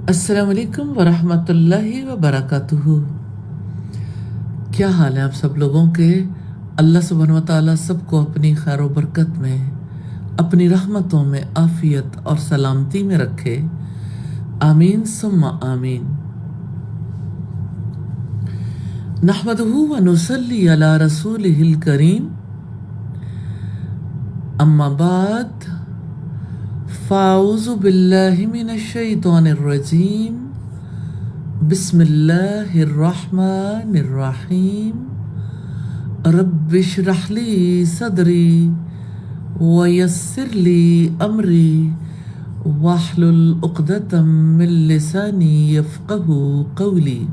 السلام علیکم ورحمۃ اللہ وبرکاتہ۔ کیا حال ہے آپ سب لوگوں کے؟ اللہ سبحانہ و تعالیٰ سب کو اپنی خیر و برکت میں، اپنی رحمتوں میں، عافیت اور سلامتی میں رکھے، آمین ثم آمین۔ نحمدہ ونصلی علی رسولہ الکریم، اما بعد فاعوذ باللہ من الشیطان الرجیم، بسم اللہ الرحمن الرحیم۔ رب اشرح لی صدری ویسر لی امری واحلل عقدۃ من لسانی یفقہوا قولی۔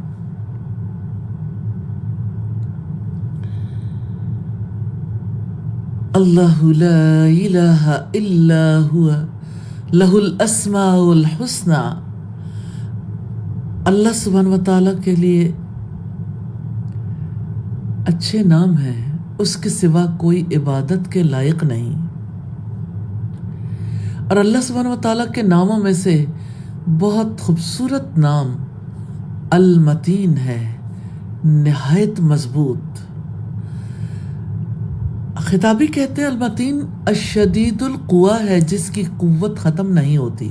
اللہ لا الہ الا ہوا لہ الاسماء الحسنی۔ اللہ سبحانہ و تعالیٰ کے لیے اچھے نام ہیں، اس کے سوا کوئی عبادت کے لائق نہیں۔ اور اللہ سبحانہ و تعالیٰ کے ناموں میں سے بہت خوبصورت نام المتین ہے، نہایت مضبوط۔ خطابی کہتے ہیں المتین الشدید القویٰ ہے، جس کی قوت ختم نہیں ہوتی،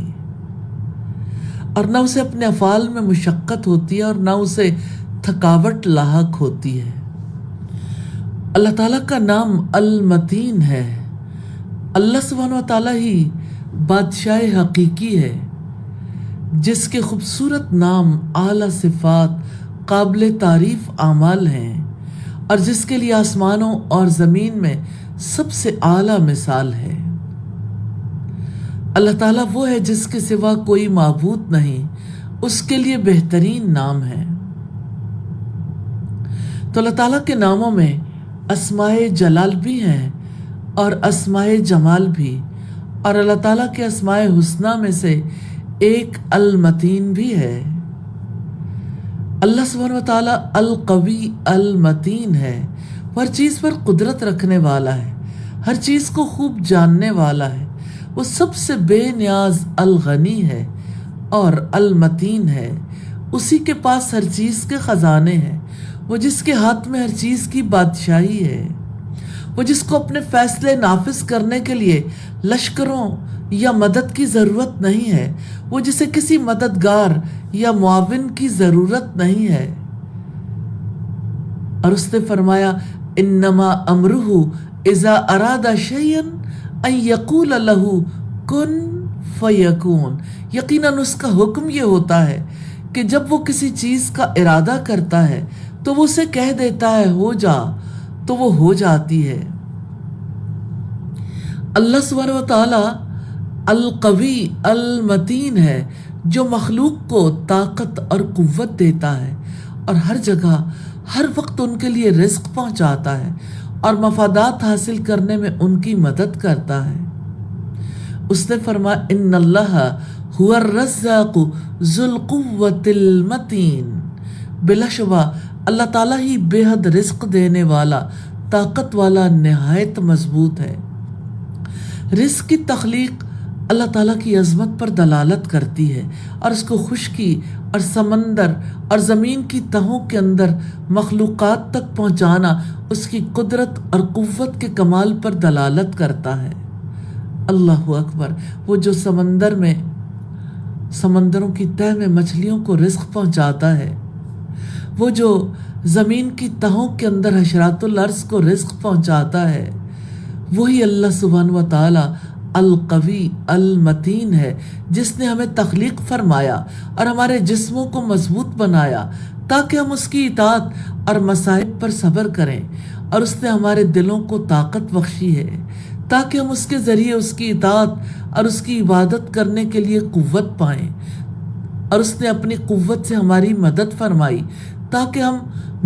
اور نہ اسے اپنے افعال میں مشقت ہوتی ہے اور نہ اسے تھکاوٹ لاحق ہوتی ہے۔ اللہ تعالیٰ کا نام المتین ہے۔ اللہ سبحانہ و تعالیٰ ہی بادشاہ حقیقی ہے، جس کے خوبصورت نام، اعلیٰ صفات، قابل تعریف اعمال ہیں، اور جس کے لیے آسمانوں اور زمین میں سب سے اعلیٰ مثال ہے۔ اللہ تعالیٰ وہ ہے جس کے سوا کوئی معبود نہیں، اس کے لیے بہترین نام ہے۔ تو اللہ تعالیٰ کے ناموں میں اسماء جلال بھی ہیں اور اسماء جمال بھی، اور اللہ تعالیٰ کے اسماء حسنیٰ میں سے ایک المتین بھی ہے۔ اللہ سبحانہ و تعالیٰ القوی المتین ہے، وہ ہر چیز پر قدرت رکھنے والا ہے، ہر چیز کو خوب جاننے والا ہے، وہ سب سے بے نیاز الغنی ہے اور المتین ہے۔ اسی کے پاس ہر چیز کے خزانے ہیں، وہ جس کے ہاتھ میں ہر چیز کی بادشاہی ہے، وہ جس کو اپنے فیصلے نافذ کرنے کے لیے لشکروں یا مدد کی ضرورت نہیں ہے، وہ جسے کسی مددگار یا معاون کی ضرورت نہیں ہے۔ اور اس نے فرمایا انما امرہ اذا اراد شیئا ان یقول لہ کن فیکون۔ یقیناً اس کا حکم یہ ہوتا ہے کہ جب وہ کسی چیز کا ارادہ کرتا ہے تو وہ اسے کہہ دیتا ہے ہو جا، تو وہ ہو جاتی ہے۔ اللہ سبحانہ و تعالیٰ القوی المتین ہے، جو مخلوق کو طاقت اور قوت دیتا ہے اور ہر جگہ ہر وقت ان کے لیے رزق پہنچاتا ہے اور مفادات حاصل کرنے میں ان کی مدد کرتا ہے۔ اس نے فرمایا ان اللہ هو الرزاق ذو القوة المتین۔ بلا شبہ اللہ تعالیٰ ہی بے حد رزق دینے والا، طاقت والا، نہایت مضبوط ہے۔ رزق کی تخلیق اللہ تعالیٰ کی عظمت پر دلالت کرتی ہے، اور اس کو خشکی اور سمندر اور زمین کی تہوں کے اندر مخلوقات تک پہنچانا اس کی قدرت اور قوت کے کمال پر دلالت کرتا ہے۔ اللہ اکبر۔ وہ جو سمندروں کی تہ میں مچھلیوں کو رزق پہنچاتا ہے، وہ جو زمین کی تہوں کے اندر حشرات الارض کو رزق پہنچاتا ہے، وہی اللہ سبحانہ و تعالیٰ القوی المتین ہے، جس نے ہمیں تخلیق فرمایا اور ہمارے جسموں کو مضبوط بنایا تاکہ ہم اس کی اطاعت اور مصائب پر صبر کریں، اور اس نے ہمارے دلوں کو طاقت بخشی ہے تاکہ ہم اس کے ذریعے اس کی اطاعت اور اس کی عبادت کرنے کے لیے قوت پائیں، اور اس نے اپنی قوت سے ہماری مدد فرمائی تاکہ ہم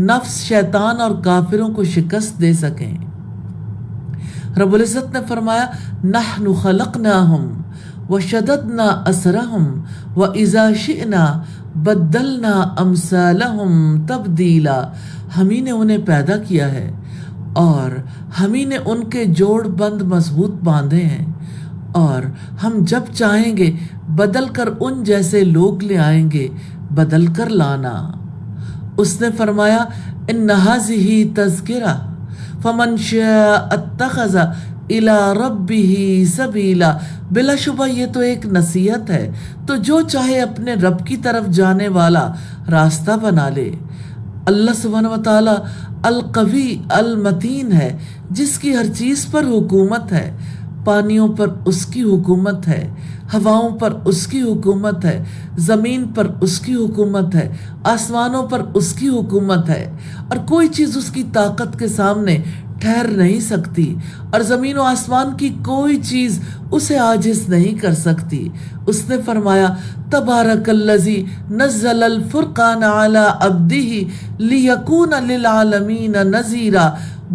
نفس، شیطان اور کافروں کو شکست دے سکیں۔ رب العزت نے فرمایا نحن خلقناہم وشددنا اسرہم واذا شئنا بدلنا امثالہم تبدیلا۔ ہم ہی نے انہیں پیدا کیا ہے اور ہم ہی نے ان کے جوڑ بند مضبوط باندھے ہیں، اور ہم جب چاہیں گے بدل کر ان جیسے لوگ لے آئیں گے، بدل کر لانا۔ اس نے فرمایا ان ھذہ تذکرہ فمن شاء اتخذ الی ربہ سبیلا، بلا شبہ یہ تو ایک نصیحت ہے، تو جو چاہے اپنے رب کی طرف جانے والا راستہ بنا لے۔ اللہ سبحانہ و تعالی القوی المتین ہے، جس کی ہر چیز پر حکومت ہے۔ پانیوں پر اس کی حکومت ہے، ہواؤں پر اس کی حکومت ہے، زمین پر اس کی حکومت ہے، آسمانوں پر اس کی حکومت ہے، اور کوئی چیز اس کی طاقت کے سامنے ٹھہر نہیں سکتی، اور زمین و آسمان کی کوئی چیز اسے عاجز نہیں کر سکتی۔ اس نے فرمایا تبارک الذی نزل الفرقان علی عبدہ لیکون للعالمین نذیرا،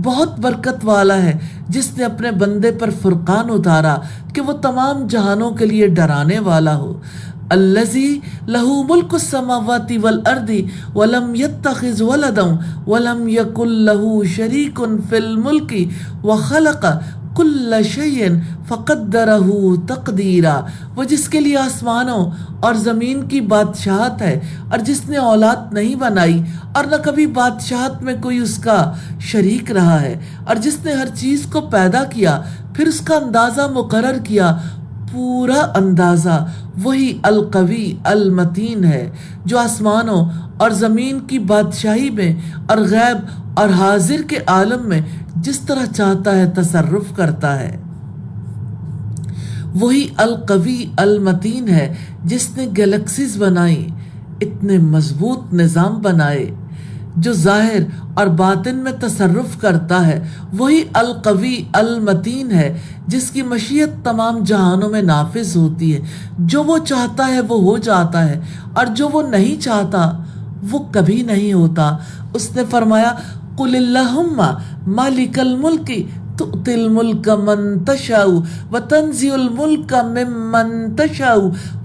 بہت برکت والا ہے جس نے اپنے بندے پر فرقان اتارا کہ وہ تمام جہانوں کے لیے ڈرانے والا ہو۔ الذی لہ ملک السماوات والارض ولم یتخذ ولدا ولم یکن لہ شریک فی الملک وخلق کل شیء فقدرہ تقدیرا، وہ جس کے لیے آسمانوں اور زمین کی بادشاہت ہے، اور جس نے اولاد نہیں بنائی اور نہ کبھی بادشاہت میں کوئی اس کا شریک رہا ہے، اور جس نے ہر چیز کو پیدا کیا پھر اس کا اندازہ مقرر کیا، پورا اندازہ وہی القوی المتین ہے جو آسمانوں اور زمین کی بادشاہی میں اور غیب اور حاضر کے عالم میں جس طرح چاہتا ہے تصرف کرتا ہے۔ وہی القوی المتین ہے جس نے گلیکسیز بنائی، اتنے مضبوط نظام بنائے، جو ظاہر اور باطن میں تصرف کرتا ہے۔ وہی القوی المتین ہے جس کی مشیت تمام جہانوں میں نافذ ہوتی ہے، جو وہ چاہتا ہے وہ ہو جاتا ہے، اور جو وہ نہیں چاہتا وہ کبھی نہیں ہوتا۔ اس نے فرمایا قل اللہم مالک الملک تؤتی الملک من تشاء وتنزع الملک ممن تشاء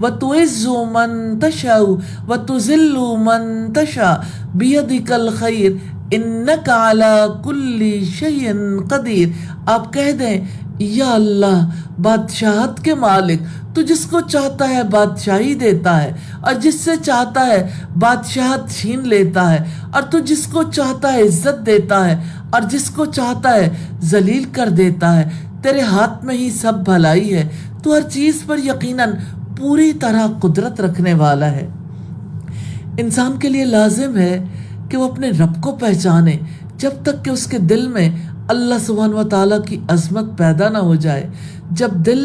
وتعز من تشاء وتذل من تشاء بیدک الخیر انک علی کل شیء قدیر۔ آپ کہہ دیں یا اللہ بادشاہت کے مالک، تو جس کو چاہتا ہے بادشاہی دیتا ہے، اور جس سے چاہتا ہے بادشاہت چھین لیتا ہے، اور تو جس کو چاہتا ہے عزت دیتا ہے اور جس کو چاہتا ہے ذلیل کر دیتا ہے۔ تیرے ہاتھ میں ہی سب بھلائی ہے، تو ہر چیز پر یقیناً پوری طرح قدرت رکھنے والا ہے۔ انسان کے لیے لازم ہے کہ وہ اپنے رب کو پہچانے، جب تک کہ اس کے دل میں اللہ سبحانہ و تعالیٰ کی عظمت پیدا نہ ہو جائے۔ جب دل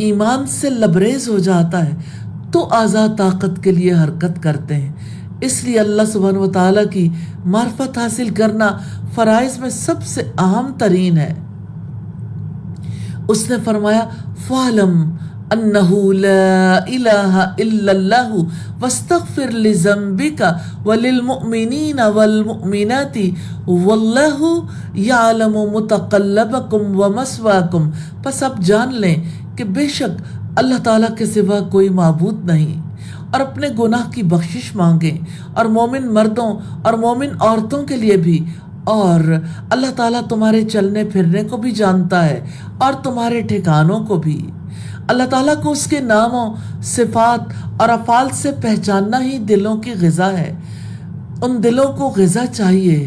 ایمان سے لبریز ہو جاتا ہے تو اعضاء طاقت کے لیے حرکت کرتے ہیں۔ اس لیے اللہ سبحانہ و تعالیٰ کی معرفت حاصل کرنا فرائض میں سب سے اہم ترین ہے۔ اس نے فرمایا فَاعْلَمْ أَنَّهُ لَا إِلَهَ إِلَّا اللَّهُ وَاسْتَغْفِرْ لِذَنْبِكَ وَلِلْمُؤْمِنِينَ وَالْمُؤْمِنَاتِ وَاللَّهُ يَعْلَمُ مُتَقَلَّبَكُمْ وَمَثْوَاكُمْ، پس اب جان لیں کہ بے شک اللہ تعالیٰ کے سوا کوئی معبود نہیں، اور اپنے گناہ کی بخشش مانگیں، اور مومن مردوں اور مومن عورتوں کے لیے بھی، اور اللہ تعالیٰ تمہارے چلنے پھرنے کو بھی جانتا ہے اور تمہارے ٹھکانوں کو بھی۔ اللہ تعالیٰ کو اس کے ناموں، صفات اور افعال سے پہچاننا ہی دلوں کی غذا ہے۔ ان دلوں کو غذا چاہیے،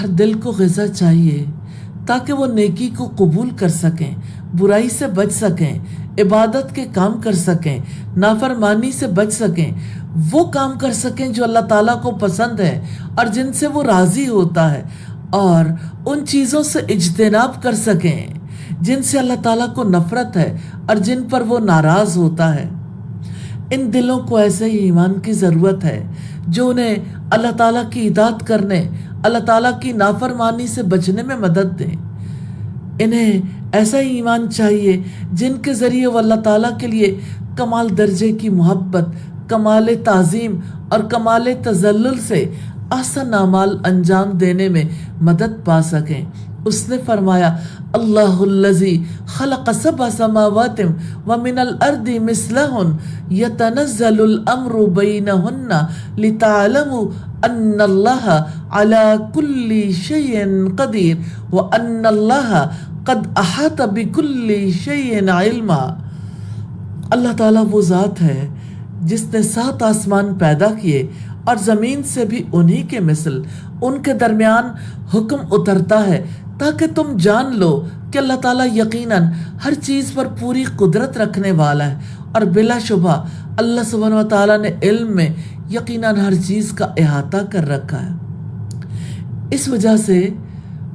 ہر دل کو غذا چاہیے، تاکہ وہ نیکی کو قبول کر سکیں، برائی سے بچ سکیں، عبادت کے کام کر سکیں، نافرمانی سے بچ سکیں، وہ کام کر سکیں جو اللہ تعالیٰ کو پسند ہے اور جن سے وہ راضی ہوتا ہے، اور ان چیزوں سے اجتناب کر سکیں جن سے اللہ تعالیٰ کو نفرت ہے اور جن پر وہ ناراض ہوتا ہے۔ ان دلوں کو ایسے ہی ایمان کی ضرورت ہے جو انہیں اللہ تعالیٰ کی اطاعت کرنے، اللہ تعالیٰ کی نافرمانی سے بچنے میں مدد دیں۔ انہیں ایسا ہی ایمان چاہیے جن کے ذریعے وہ اللہ تعالیٰ کے لیے کمال درجے کی محبت، کمال تعظیم اور کمال تذلل سے احسن اعمال انجام دینے میں مدد پا سکیں۔ اس نے فرمایا اللہ الذی خلق سبع سماوات ومن الارض مثلہن یتنزل الامر بینہن لتعلموا ان اللہ علی کل شیء قدیر وان اللہ قد احاط بکل شیء علما۔ اللہ تعالیٰ وہ ذات ہے جس نے 7 آسمان پیدا کیے اور زمین سے بھی انہی کے مثل ان کے درمیان حکم اترتا ہے تاکہ تم جان لو کہ اللہ تعالیٰ یقیناً ہر چیز پر پوری قدرت رکھنے والا ہے، اور بلا شبہ اللہ سبحانہ و تعالیٰ نے علم میں یقیناً ہر چیز کا احاطہ کر رکھا ہے۔ اس وجہ سے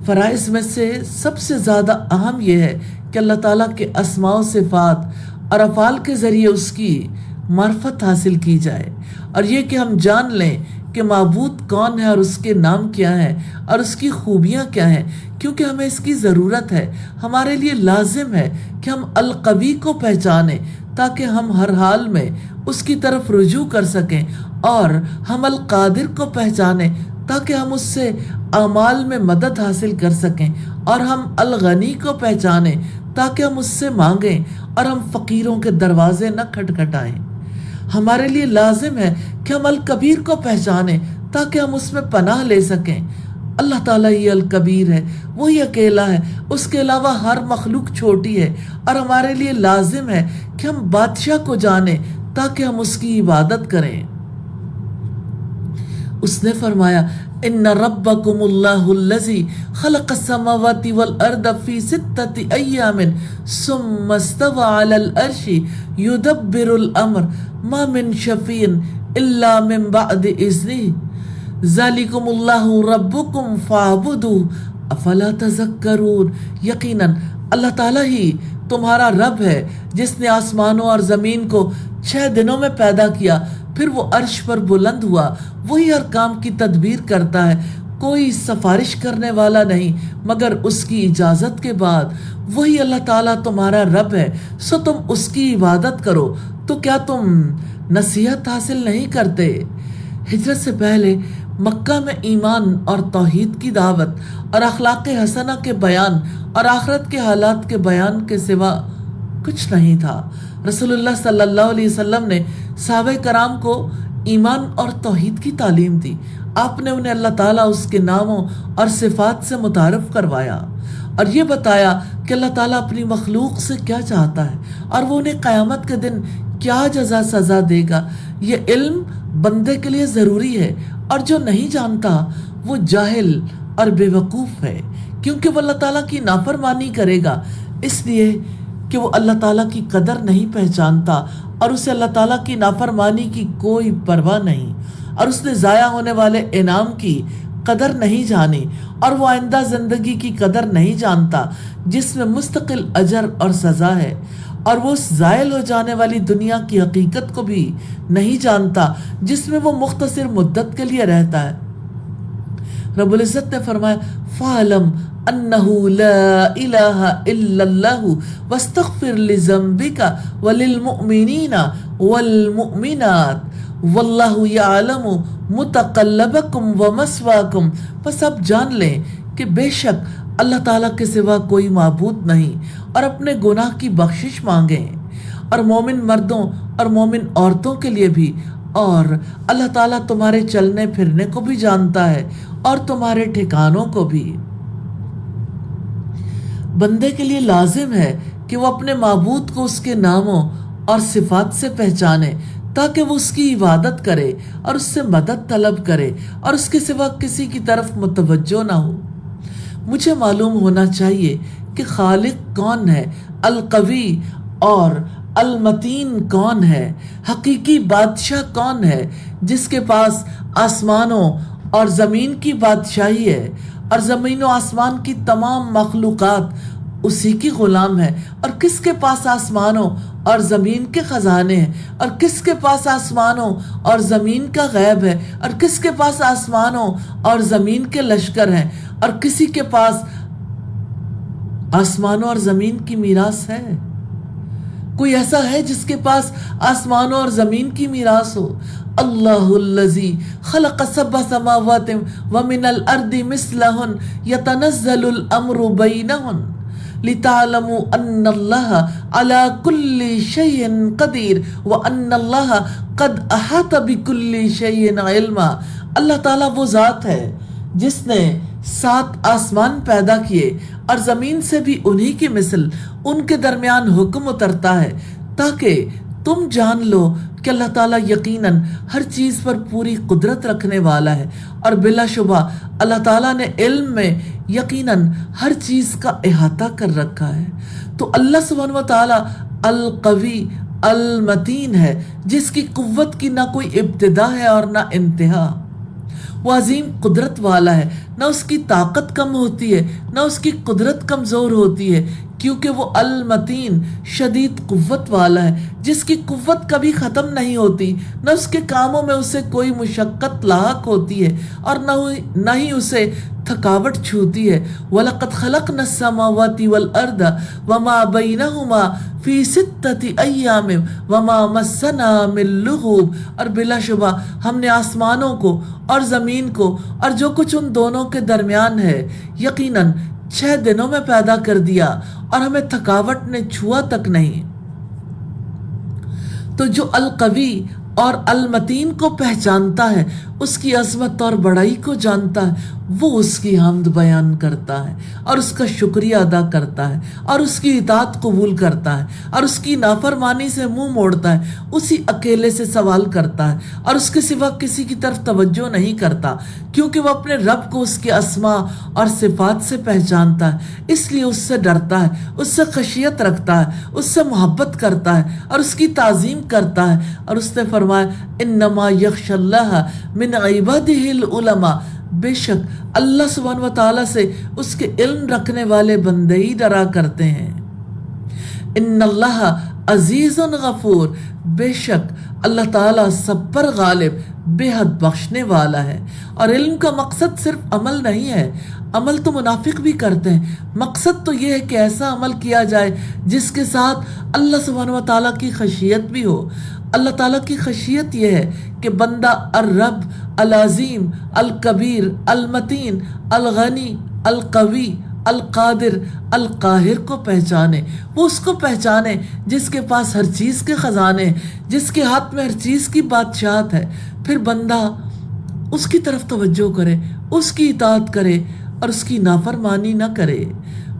فرائض میں سے سب سے زیادہ اہم یہ ہے کہ اللہ تعالیٰ کے اسماء و صفات اور افعال کے ذریعے اس کی معرفت حاصل کی جائے، اور یہ کہ ہم جان لیں کہ معبود کون ہے اور اس کے نام کیا ہیں اور اس کی خوبیاں کیا ہیں، کیونکہ ہمیں اس کی ضرورت ہے۔ ہمارے لیے لازم ہے کہ ہم القوی کو پہچانیں تاکہ ہم ہر حال میں اس کی طرف رجوع کر سکیں، اور ہم القادر کو پہچانیں تاکہ ہم اس سے اعمال میں مدد حاصل کر سکیں، اور ہم الغنی کو پہچانیں تاکہ ہم اس سے مانگیں اور ہم فقیروں کے دروازے نہ کھٹکھٹائیں۔ ہمارے لیے لازم ہے کہ ہم الکبیر کو پہچانیں تاکہ ہم اس میں پناہ لے سکیں۔ اللہ تعالیٰ یہ الکبیر ہے، وہی اکیلا ہے، اس کے علاوہ ہر مخلوق چھوٹی ہے، اور ہمارے لیے لازم ہے کہ ہم بادشاہ کو جانیں تاکہ ہم اس کی عبادت کریں۔ اس نے فرمایا ان ربکم اللہ الذی خلق السماوات والارض فی 6 ایام ثم استوى علی العرش یدبر الامر ما من شفیع الا من بعد اذنہ ذالکم اللہ ربکم فاعبدوہ افلا تذکرون۔ یقیناً اللہ تعالیٰ ہی تمہارا رب ہے جس نے آسمانوں اور زمین کو 6 دنوں میں پیدا کیا، پھر وہ عرش پر بلند ہوا، وہی ہر کام کی تدبیر کرتا ہے، کوئی سفارش کرنے والا نہیں مگر اس کی اجازت کے بعد۔ وہی اللہ تعالیٰ تمہارا رب ہے، سو تم اس کی عبادت کرو۔ تو کیا تم نصیحت حاصل نہیں کرتے؟ ہجرت سے پہلے مکہ میں ایمان اور توحید کی دعوت اور اخلاق حسنہ کے بیان اور آخرت کے حالات کے بیان کے سوا کچھ نہیں تھا۔ رسول اللہ صلی اللہ علیہ وسلم نے صحابہ کرام کو ایمان اور توحید کی تعلیم دی۔ آپ نے انہیں اللہ تعالیٰ اس کے ناموں اور صفات سے متعارف کروایا، اور یہ بتایا کہ اللہ تعالیٰ اپنی مخلوق سے کیا چاہتا ہے اور وہ انہیں قیامت کے دن کیا جزا سزا دے گا۔ یہ علم بندے کے لیے ضروری ہے، اور جو نہیں جانتا وہ جاہل اور بے وقوف ہے، کیونکہ وہ اللہ تعالیٰ کی نافرمانی کرے گا، اس لیے کہ وہ اللہ تعالیٰ کی قدر نہیں پہچانتا، اور اسے اللہ تعالیٰ کی نافرمانی کی کوئی پرواہ نہیں، اور اس نے ضائع ہونے والے انعام کی قدر نہیں جانی، اور وہ آئندہ زندگی کی قدر نہیں جانتا جس میں مستقل اجر اور سزا ہے، اور وہ اس زائل ہو جانے والی دنیا کی حقیقت کو بھی نہیں جانتا جس میں وہ مختصر مدت کے لیے رہتا ہے۔ رب العزت نے فرمایا فَعَلَمْ أَنَّهُ لَا إِلَهَ إِلَّا اللَّهُ وَاسْتَغْفِرْ لِذَنبِكَ وَلِلْمُؤْمِنِينَ وَالْمُؤْمِنَاتِ وَاللَّهُ يَعْلَمُ مُتَقَلَّبَكُمْ وَمَثْوَاكُمْ۔ پس اب جان لیں کہ بے شک اللہ تعالیٰ کے سوا کوئی معبود نہیں، اور اپنے گناہ کی بخشش مانگیں، اور مومن مردوں اور مومن عورتوں کے لیے بھی، اور اللہ تعالیٰ تمہارے چلنے پھرنے کو بھی جانتا ہے اور تمہارے ٹھکانوں کو بھی۔ بندے کے لیے لازم ہے کہ وہ اپنے معبود کو اس کے ناموں اور صفات سے پہچانے تاکہ وہ اس کی عبادت کرے اور اس سے مدد طلب کرے اور اس کے سوا کسی کی طرف متوجہ نہ ہو۔ مجھے معلوم ہونا چاہیے کہ خالق کون ہے، القوی اور المتین کون ہے، حقیقی بادشاہ کون ہے جس کے پاس آسمانوں اور زمین کی بادشاہی ہے، اور زمین و آسمان کی تمام مخلوقات اسی کی غلام ہے، اور کس کے پاس آسمانوں اور زمین کے خزانے ہیں، اور کس کے پاس آسمانوں اور زمین کا غیب ہے، اور کس کے پاس آسمانوں اور زمین کے لشکر ہیں، اور کسی کے پاس آسمانوں اور زمین کی میراث ہے۔ کوئی ایسا ہے جس کے پاس آسمانوں اور زمین کی میراث ہو؟ اللہ الذی خلق سبع سماوات ومن الارض مثلہن یتنزل الامر بینہن لتعلموا ان اللہ علی کل شیء قدیر وان اللہ قد احاط بکل شیء علما۔ اللہ تعالیٰ وہ ذات ہے جس نے 7 آسمان پیدا کیے اور زمین سے بھی انہی کی مثل ان کے درمیان حکم اترتا ہے تاکہ تم جان لو کہ اللہ تعالیٰ یقیناً ہر چیز پر پوری قدرت رکھنے والا ہے، اور بلا شبہ اللہ تعالیٰ نے علم میں یقیناً ہر چیز کا احاطہ کر رکھا ہے۔ تو اللہ سبحانہ و تعالیٰ القوی المتین ہے، جس کی قوت کی نہ کوئی ابتدا ہے اور نہ انتہا۔ وہ عظیم قدرت والا ہے، نہ اس کی طاقت کم ہوتی ہے نہ اس کی قدرت کمزور ہوتی ہے، کیونکہ وہ المتین شدید قوت والا ہے، جس کی قوت کبھی ختم نہیں ہوتی، نہ اس کے کاموں میں اسے کوئی مشقت لاحق ہوتی ہے اور نہ ہی اسے تھکاوٹ چھوتی ہے۔ وَلَقَدْ خَلَقْنَا السَّمَاوَاتِ وَالْأَرْضَ وَمَا بَيْنَهُمَا فِي 6 أَيَّامٍ وَمَا مَسَّنَا مِن لُغُوبٍ، اور بلا شبہ ہم نے آسمانوں کو اور زمین کو اور جو کچھ ان دونوں کے درمیان ہے یقیناً 6 دنوں میں پیدا کر دیا، اور ہمیں تھکاوٹ نے چھوا تک نہیں۔ تو جو القوی اور المتین کو پہچانتا ہے، اس کی عظمت اور بڑائی کو جانتا ہے، وہ اس کی حمد بیان کرتا ہے اور اس کا شکریہ ادا کرتا ہے اور اس کی اطاعت قبول کرتا ہے اور اس کی نافرمانی سے منہ موڑتا ہے، اسی اکیلے سے سوال کرتا ہے اور اس کے سوا کسی کی طرف توجہ نہیں کرتا، کیونکہ وہ اپنے رب کو اس کے اسماء اور صفات سے پہچانتا ہے، اس لیے اس سے ڈرتا ہے، اس سے خشیت رکھتا ہے، اس سے محبت کرتا ہے اور اس کی تعظیم کرتا ہے۔ اور اس نے فرمایا انما یخشی اللہ من عبادہ العلماء، بے شک اللہ سبحانہ و تعالیٰ سے اس کے علم رکھنے والے بندے ہی ڈرا کرتے ہیں۔ ان اللہ عزیز غفور، بے شک اللہ تعالیٰ سب پر غالب، بے حد بخشنے والا ہے۔ اور علم کا مقصد صرف عمل نہیں ہے، عمل تو منافق بھی کرتے ہیں، مقصد تو یہ ہے کہ ایسا عمل کیا جائے جس کے ساتھ اللہ سبحانہ و تعالیٰ کی خشیت بھی ہو۔ اللہ تعالیٰ کی خشیت یہ ہے کہ بندہ الرب العظیم الکبیر المتین الغنی القوی القادر القاہر کو پہچانے، وہ اس کو پہچانے جس کے پاس ہر چیز کے خزانے، جس کے ہاتھ میں ہر چیز کی بادشاہت ہے۔ پھر بندہ اس کی طرف توجہ کرے، اس کی اطاعت کرے اور اس کی نافرمانی نہ کرے۔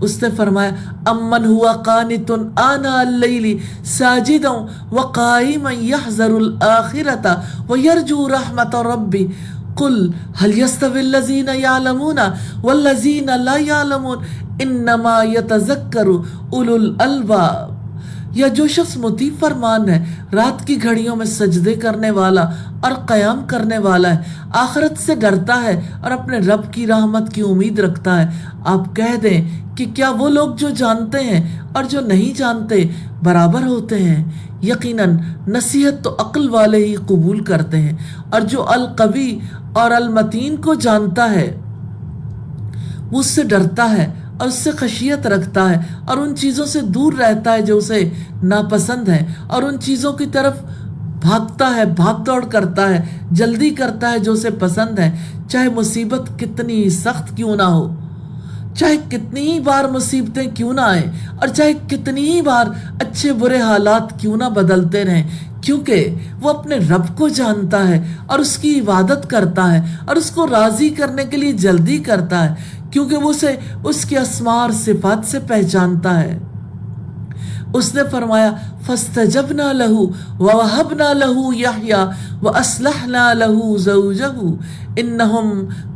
اس نے فرمایا امن ہوا قانت آناء اللیل ساجدا وقائما یحذر الآخرۃ ویرجو رحمت ربی قل هل يستوي الذين يعلمون والذين لا يعلمون انما يتذكر اولو الالباب۔ یا جو شخص مطیع فرمان ہے، رات کی گھڑیوں میں سجدے کرنے والا اور قیام کرنے والا ہے، آخرت سے ڈرتا ہے اور اپنے رب کی رحمت کی امید رکھتا ہے، آپ کہہ دیں کہ کیا وہ لوگ جو جانتے ہیں اور جو نہیں جانتے برابر ہوتے ہیں؟ یقیناً نصیحت تو عقل والے ہی قبول کرتے ہیں، اور جو القوی اور المتین کو جانتا ہے وہ اس سے ڈرتا ہے اور اس سے خشیت رکھتا ہے اور ان چیزوں سے دور رہتا ہے جو اسے ناپسند ہے، اور ان چیزوں کی طرف بھاگتا ہے، بھاگ دوڑ کرتا ہے، جلدی کرتا ہے جو اسے پسند ہے، چاہے مصیبت کتنی سخت کیوں نہ ہو، چاہے کتنی ہی بار مصیبتیں کیوں نہ آئیں، اور چاہے کتنی ہی بار اچھے برے حالات کیوں نہ بدلتے رہیں، کیونکہ وہ اپنے رب کو جانتا ہے اور اس کی عبادت کرتا ہے اور اس کو راضی کرنے کے لیے جلدی کرتا ہے، کیونکہ وہ اسے اس کے اسماء اور صفات سے پہچانتا ہے۔ اس نے فرمایا فاستجبنا له ووهبنا له يحيى واصلحنا له زوجه انهم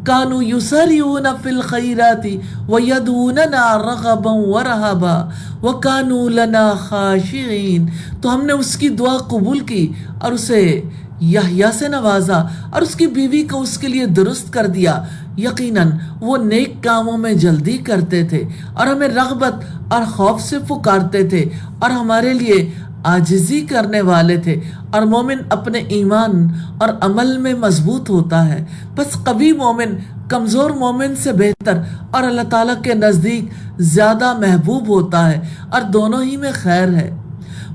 كانوا يسارعون في الخيرات ويدعوننا رغبا ورهبا وكانوا لنا خاشعين۔ تو ہم نے اس کی دعا قبول کی اور اسے یحییٰ سے نوازا اور اس کی بیوی کو اس کے لیے درست کر دیا، یقیناً وہ نیک کاموں میں جلدی کرتے تھے اور ہمیں رغبت اور خوف سے پکارتے تھے اور ہمارے لیے عاجزی کرنے والے تھے، اور مومن اپنے ایمان اور عمل میں مضبوط ہوتا ہے، بس قوی مومن کمزور مومن سے بہتر اور اللہ تعالیٰ کے نزدیک زیادہ محبوب ہوتا ہے، اور دونوں ہی میں خیر ہے۔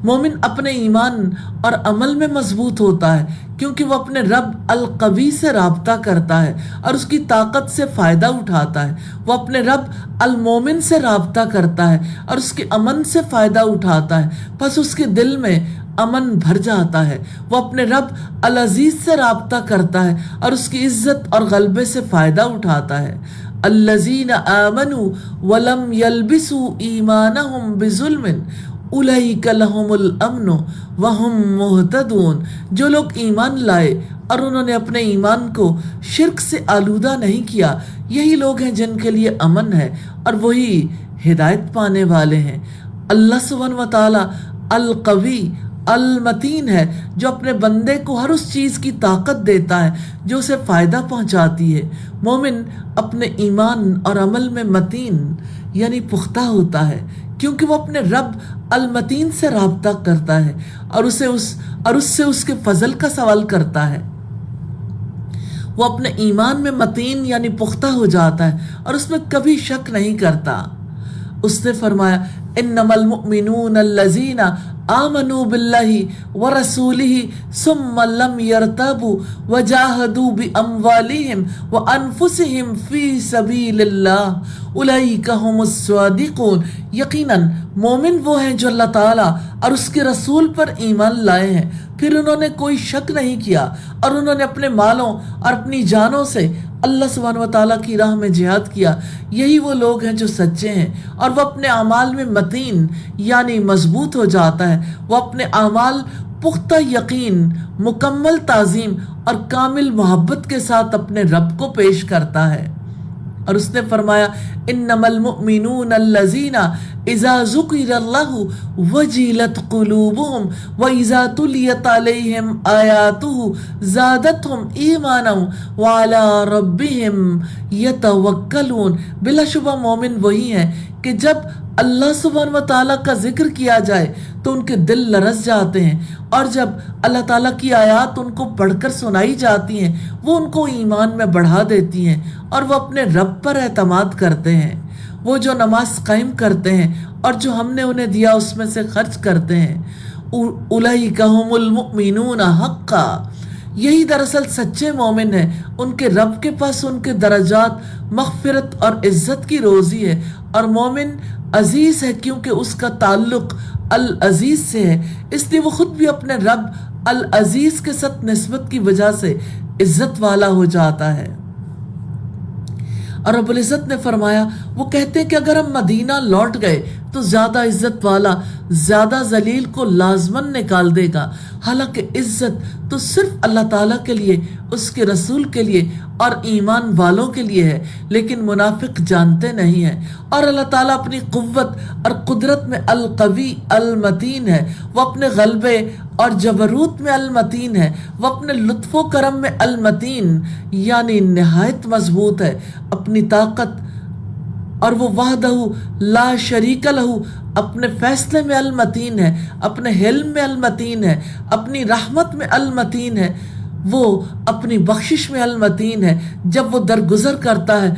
مومن اپنے ایمان اور عمل میں مضبوط ہوتا ہے کیونکہ وہ اپنے رب القوی سے رابطہ کرتا ہے اور اس کی طاقت سے فائدہ اٹھاتا ہے۔ وہ اپنے رب المومن سے رابطہ کرتا ہے اور اس کے امن سے فائدہ اٹھاتا ہے، پس اس کے دل میں امن بھر جاتا ہے۔ وہ اپنے رب العزیز سے رابطہ کرتا ہے اور اس کی عزت اور غلبے سے فائدہ اٹھاتا ہے۔ الذین آمنوا ولم یلبسوا ایمانہم بظلم اولئک لہم الامن وہم مہتدون۔ جو لوگ ایمان لائے اور انہوں نے اپنے ایمان کو شرک سے آلودہ نہیں کیا، یہی لوگ ہیں جن کے لیے امن ہے اور وہی ہدایت پانے والے ہیں۔ اللہ سبحانہ وتعالی القوی المتین ہے جو اپنے بندے کو ہر اس چیز کی طاقت دیتا ہے جو اسے فائدہ پہنچاتی ہے۔ مومن اپنے ایمان اور عمل میں متین یعنی پختہ ہوتا ہے کیونکہ وہ اپنے رب المتین سے رابطہ کرتا ہے اور اس سے اس کے فضل کا سوال کرتا ہے۔ وہ اپنے ایمان میں متین یعنی پختہ ہو جاتا ہے اور اس میں کبھی شک نہیں کرتا۔ اس نے فرمایا انما المؤمنون الذین آمنوا باللہ ورسولہ ثم لم یرتابوا وجاہدوا باموالہم وانفسہم فی سبیل اللہ اولئک ھم الصادقون۔ یقیناً مومن وہ ہیں جو اللہ تعالیٰ اور اس کے رسول پر ایمان لائے ہیں، پھر انہوں نے کوئی شک نہیں کیا اور انہوں نے اپنے مالوں اور اپنی جانوں سے اللہ سبحانہ وتعالیٰ کی راہ میں جہاد کیا۔ یہی وہ لوگ ہیں جو سچے ہیں اور وہ اپنے اعمال میں متین یعنی مضبوط ہو جاتا ہے۔ وہ اپنے اعمال پختہ یقین، مکمل تعظیم اور کامل محبت کے ساتھ اپنے رب کو پیش کرتا ہے۔ اور اس نے فرمایا انما المؤمنون الذین اذا ذکر اللہ وجلت قلوبہم واذا تلیت علیہم آیاتہ زادتہم ایمانا وعلی ربہم یتوکلون۔ بلا شبہ مومن وہی ہیں کہ جب اللہ سبحانہ وتعالیٰ کا ذکر کیا جائے تو ان کے دل لرز جاتے ہیں، اور جب اللہ تعالیٰ کی آیات ان کو پڑھ کر سنائی جاتی ہیں وہ ان کو ایمان میں بڑھا دیتی ہیں اور وہ اپنے رب پر اعتماد کرتے ہیں۔ وہ جو نماز قائم کرتے ہیں اور جو ہم نے انہیں دیا اس میں سے خرچ کرتے ہیں، اولئک ھم المؤمنون حقا۔ یہی دراصل سچے مومن ہیں۔ ان کے رب کے پاس ان کے درجات مغفرت اور عزت کی روزی ہے، اور مومن عزیز ہے کیونکہ اس کا تعلق العزیز سے ہے، اس لیے وہ خود بھی اپنے رب العزیز کے ساتھ نسبت کی وجہ سے عزت والا ہو جاتا ہے۔ اور رب العزت نے فرمایا وہ کہتے ہیں کہ اگر ہم مدینہ لوٹ گئے تو زیادہ عزت والا زیادہ ذلیل کو لازماً نکال دے گا، حالانکہ عزت تو صرف اللہ تعالیٰ کے لیے، اس کے رسول کے لیے اور ایمان والوں کے لیے ہے، لیکن منافق جانتے نہیں ہیں۔ اور اللہ تعالیٰ اپنی قوت اور قدرت میں القوی المتین ہے، وہ اپنے غلبے اور جبروت میں المتین ہے، وہ اپنے لطف و کرم میں المتین یعنی نہایت مضبوط ہے۔ اپنی طاقت اور وہ وحدہ لا شریک لہ اپنے فیصلے میں المتین ہے، اپنے حلم میں المتین ہے، اپنی رحمت میں المتین ہے، وہ اپنی بخشش میں المتین ہے۔ جب وہ درگزر کرتا ہے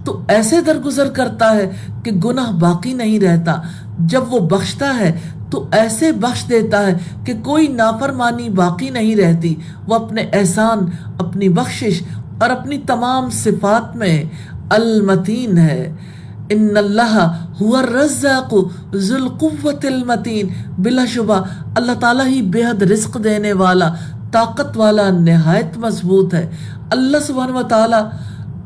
تو ایسے درگزر کرتا ہے کہ گناہ باقی نہیں رہتا، جب وہ بخشتا ہے تو ایسے بخش دیتا ہے کہ کوئی نافرمانی باقی نہیں رہتی۔ وہ اپنے احسان، اپنی بخشش اور اپنی تمام صفات میں المتین ہے۔ ان اللہ هو الرزاق ذو القوة المتین۔ بلا شبہ اللہ تعالیٰ ہی بے حد رزق دینے والا، طاقت والا، نہایت مضبوط ہے۔ اللہ سبحانہ وتعالیٰ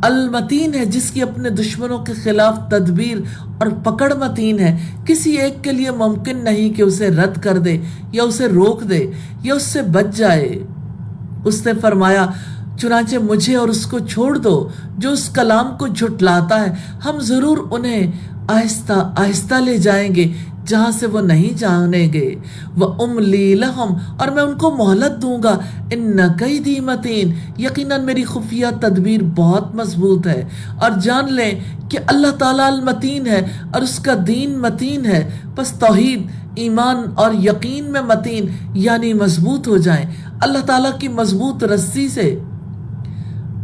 المتین ہے جس کی اپنے دشمنوں کے خلاف تدبیر اور پکڑ متین ہے۔ کسی ایک کے لیے ممکن نہیں کہ اسے رد کر دے یا اسے روک دے یا اس سے بچ جائے۔ اس نے فرمایا چنانچہ مجھے اور اس کو چھوڑ دو جو اس کلام کو جھٹلاتا ہے، ہم ضرور انہیں آہستہ آہستہ لے جائیں گے جہاں سے وہ نہیں جانیں گے۔ وَأُمْلِي لَهُمْ، اور میں ان کو مہلت دوں گا۔ إِنَّ كَيْدِي مَتِينٌ، یقیناً میری خفیہ تدبیر بہت مضبوط ہے۔ اور جان لیں کہ اللہ تعالیٰ المتین ہے اور اس کا دین متین ہے، پس توحید، ایمان اور یقین میں متین یعنی مضبوط ہو جائیں۔ اللہ تعالیٰ کی مضبوط رسی سے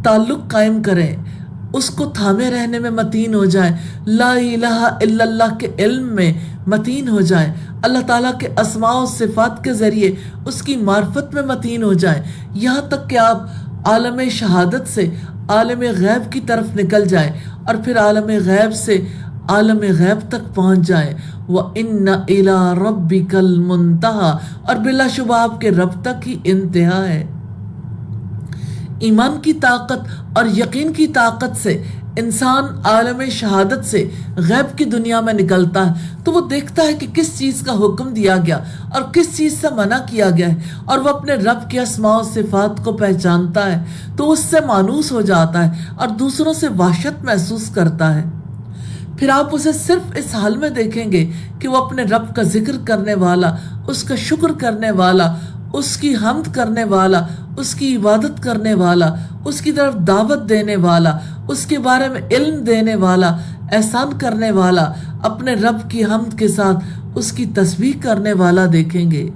تعلق قائم کریں، اس کو تھامے رہنے میں متین ہو جائیں، لا الہ الا اللہ کے علم میں متین ہو جائیں، اللہ تعالیٰ کے اسماء و صفات کے ذریعے اس کی معرفت میں متین ہو جائیں، یہاں تک کہ آپ عالم شہادت سے عالم غیب کی طرف نکل جائیں اور پھر عالم غیب سے عالم غیب تک پہنچ جائیں۔ وَإِنَّ إِلَىٰ رَبِّكَ الْمُنْتَهَىٰ، اور بلا شبہ آپ کے رب تک ہی انتہا ہے۔ ایمان کی طاقت اور یقین کی طاقت سے انسان عالم شہادت سے غیب کی دنیا میں نکلتا ہے تو وہ دیکھتا ہے کہ کس چیز کا حکم دیا گیا اور کس چیز سے منع کیا گیا ہے، اور وہ اپنے رب کے اسماء و صفات کو پہچانتا ہے تو اس سے مانوس ہو جاتا ہے اور دوسروں سے وحشت محسوس کرتا ہے۔ پھر آپ اسے صرف اس حال میں دیکھیں گے کہ وہ اپنے رب کا ذکر کرنے والا، اس کا شکر کرنے والا، اس کی حمد کرنے والا، اس کی عبادت کرنے والا، اس کی طرف دعوت دینے والا، اس کے بارے میں علم دینے والا، احسان کرنے والا، اپنے رب کی حمد کے ساتھ اس کی تسبیح کرنے والا دیکھیں گے۔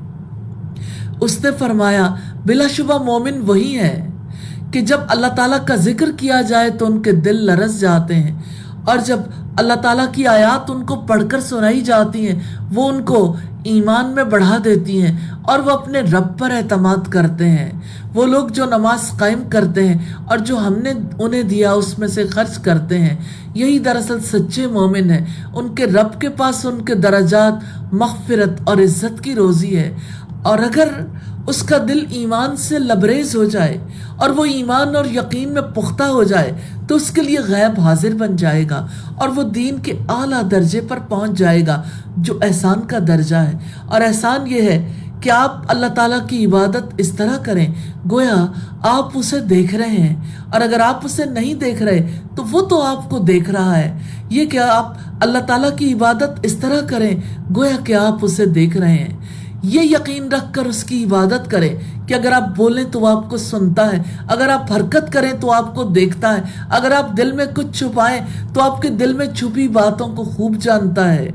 اس نے فرمایا بلا شبہ مومن وہی ہے کہ جب اللہ تعالیٰ کا ذکر کیا جائے تو ان کے دل لرز جاتے ہیں، اور جب اللہ تعالیٰ کی آیات ان کو پڑھ کر سنائی جاتی ہیں وہ ان کو ایمان میں بڑھا دیتی ہیں اور وہ اپنے رب پر اعتماد کرتے ہیں۔ وہ لوگ جو نماز قائم کرتے ہیں اور جو ہم نے انہیں دیا اس میں سے خرچ کرتے ہیں، یہی دراصل سچے مومن ہیں۔ ان کے رب کے پاس ان کے درجات مغفرت اور عزت کی روزی ہے، اور اگر اس کا دل ایمان سے لبریز ہو جائے اور وہ ایمان اور یقین میں پختہ ہو جائے تو اس کے لیے غیب حاضر بن جائے گا اور وہ دین کے اعلیٰ درجے پر پہنچ جائے گا جو احسان کا درجہ ہے۔ اور احسان یہ ہے کہ آپ اللہ تعالیٰ کی عبادت اس طرح کریں گویا آپ اسے دیکھ رہے ہیں، اور اگر آپ اسے نہیں دیکھ رہے تو وہ تو آپ کو دیکھ رہا ہے۔ یہ کہ آپ اللہ تعالیٰ کی عبادت اس طرح کریں گویا کہ آپ اسے دیکھ رہے ہیں۔ یہ یقین رکھ کر اس کی عبادت کریں کہ اگر آپ بولیں تو وہ آپ کو سنتا ہے، اگر آپ حرکت کریں تو آپ کو دیکھتا ہے، اگر آپ دل میں کچھ چھپائیں تو آپ کے دل میں چھپی باتوں کو خوب جانتا ہے۔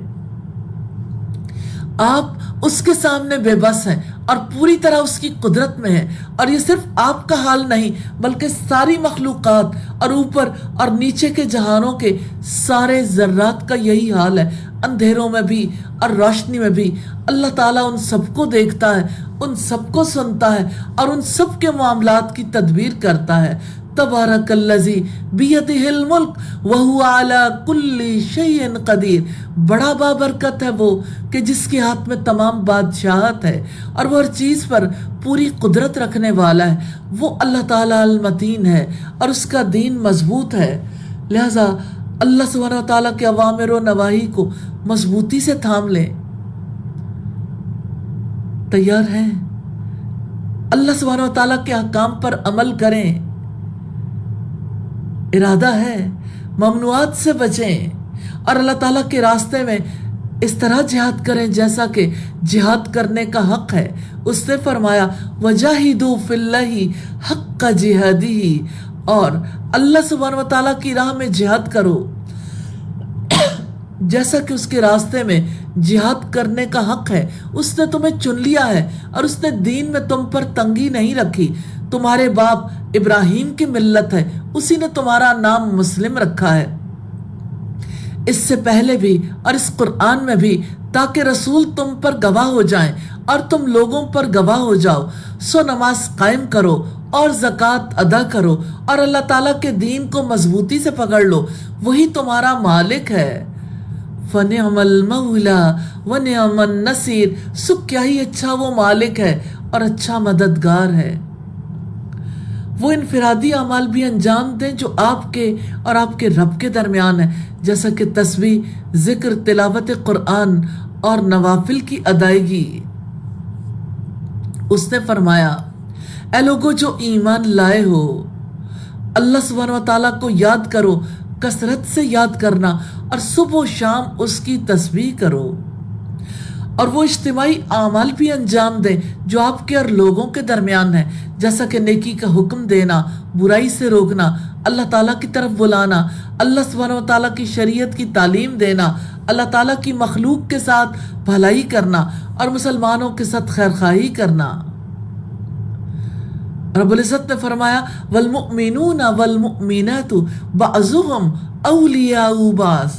آپ اس کے سامنے بے بس ہیں اور پوری طرح اس کی قدرت میں ہیں، اور یہ صرف آپ کا حال نہیں بلکہ ساری مخلوقات اور اوپر اور نیچے کے جہانوں کے سارے ذرات کا یہی حال ہے۔ اندھیروں میں بھی اور روشنی میں بھی اللہ تعالیٰ ان سب کو دیکھتا ہے، ان سب کو سنتا ہے اور ان سب کے معاملات کی تدبیر کرتا ہے۔ تبارک الذی بیدہ الملک وہو علی کل شیء قدیر، بڑا بابرکت ہے وہ کہ جس کے ہاتھ میں تمام بادشاہت ہے اور وہ ہر چیز پر پوری قدرت رکھنے والا ہے۔ وہ اللہ تعالیٰ المتین ہے اور اس کا دین مضبوط ہے، لہذا اللہ سبحانہ و تعالیٰ کے اوامر و نواہی کو مضبوطی سے تھام لیں۔ تیار ہیں؟ اللہ سبحانہ و تعالیٰ کے احکام پر عمل کریں۔ ارادہ ہے ممنوعات سے بچیں اور اللہ تعالیٰ کے راستے میں اس طرح جہاد کریں جیسا کہ جہاد کرنے کا حق ہے۔ اس نے فرمایا وَجَاهِدُوا فِي اللَّهِ حَقَّ جِهَادِهِ، اور اللہ سبحانہ و تعالیٰ کی راہ میں جہاد کرو جیسا کہ اس کے راستے میں جہاد کرنے کا حق ہے۔ اس نے تمہیں چن لیا ہے اور اس نے دین میں تم پر تنگی نہیں رکھی۔ تمہارے باپ ابراہیم کی ملت ہے، اسی نے تمہارا نام مسلم رکھا ہے اس سے پہلے بھی اور اس قرآن میں بھی، تاکہ رسول تم پر گواہ ہو جائیں اور تم لوگوں پر گواہ ہو جاؤ۔ سو نماز قائم کرو اور زکوٰۃ ادا کرو اور اللہ تعالیٰ کے دین کو مضبوطی سے پکڑ لو، وہی تمہارا مالک ہے۔ فَنِعْمَ الْمَوْلَىٰ وَنِعْمَ النَّصِيرُ، سو کیا ہی اچھا وہ مالک ہے اور اچھا مددگار ہے۔ وہ انفرادی اعمال بھی انجام دیں جو آپ کے اور آپ کے رب کے درمیان ہے، جیسا کہ تسبیح، ذکر، تلاوت قرآن اور نوافل کی ادائیگی۔ اس نے فرمایا اے لوگو جو ایمان لائے ہو، اللہ سبحانہ و تعالیٰ کو یاد کرو، کثرت سے یاد کرنا، اور صبح و شام اس کی تسبیح کرو، اور وہ اجتماعی اعمال بھی انجام دیں جو آپ کے اور لوگوں کے درمیان ہیں، جیسا کہ نیکی کا حکم دینا، برائی سے روکنا، اللہ تعالیٰ کی طرف بلانا، اللہ سبحانہ و تعالیٰ کی شریعت کی تعلیم دینا، اللہ تعالیٰ کی مخلوق کے ساتھ بھلائی کرنا اور مسلمانوں کے ساتھ خیرخواہی کرنا۔ رب العزت نے فرمایا والمؤمنون والمؤمنات بعضهم اولیاء بعض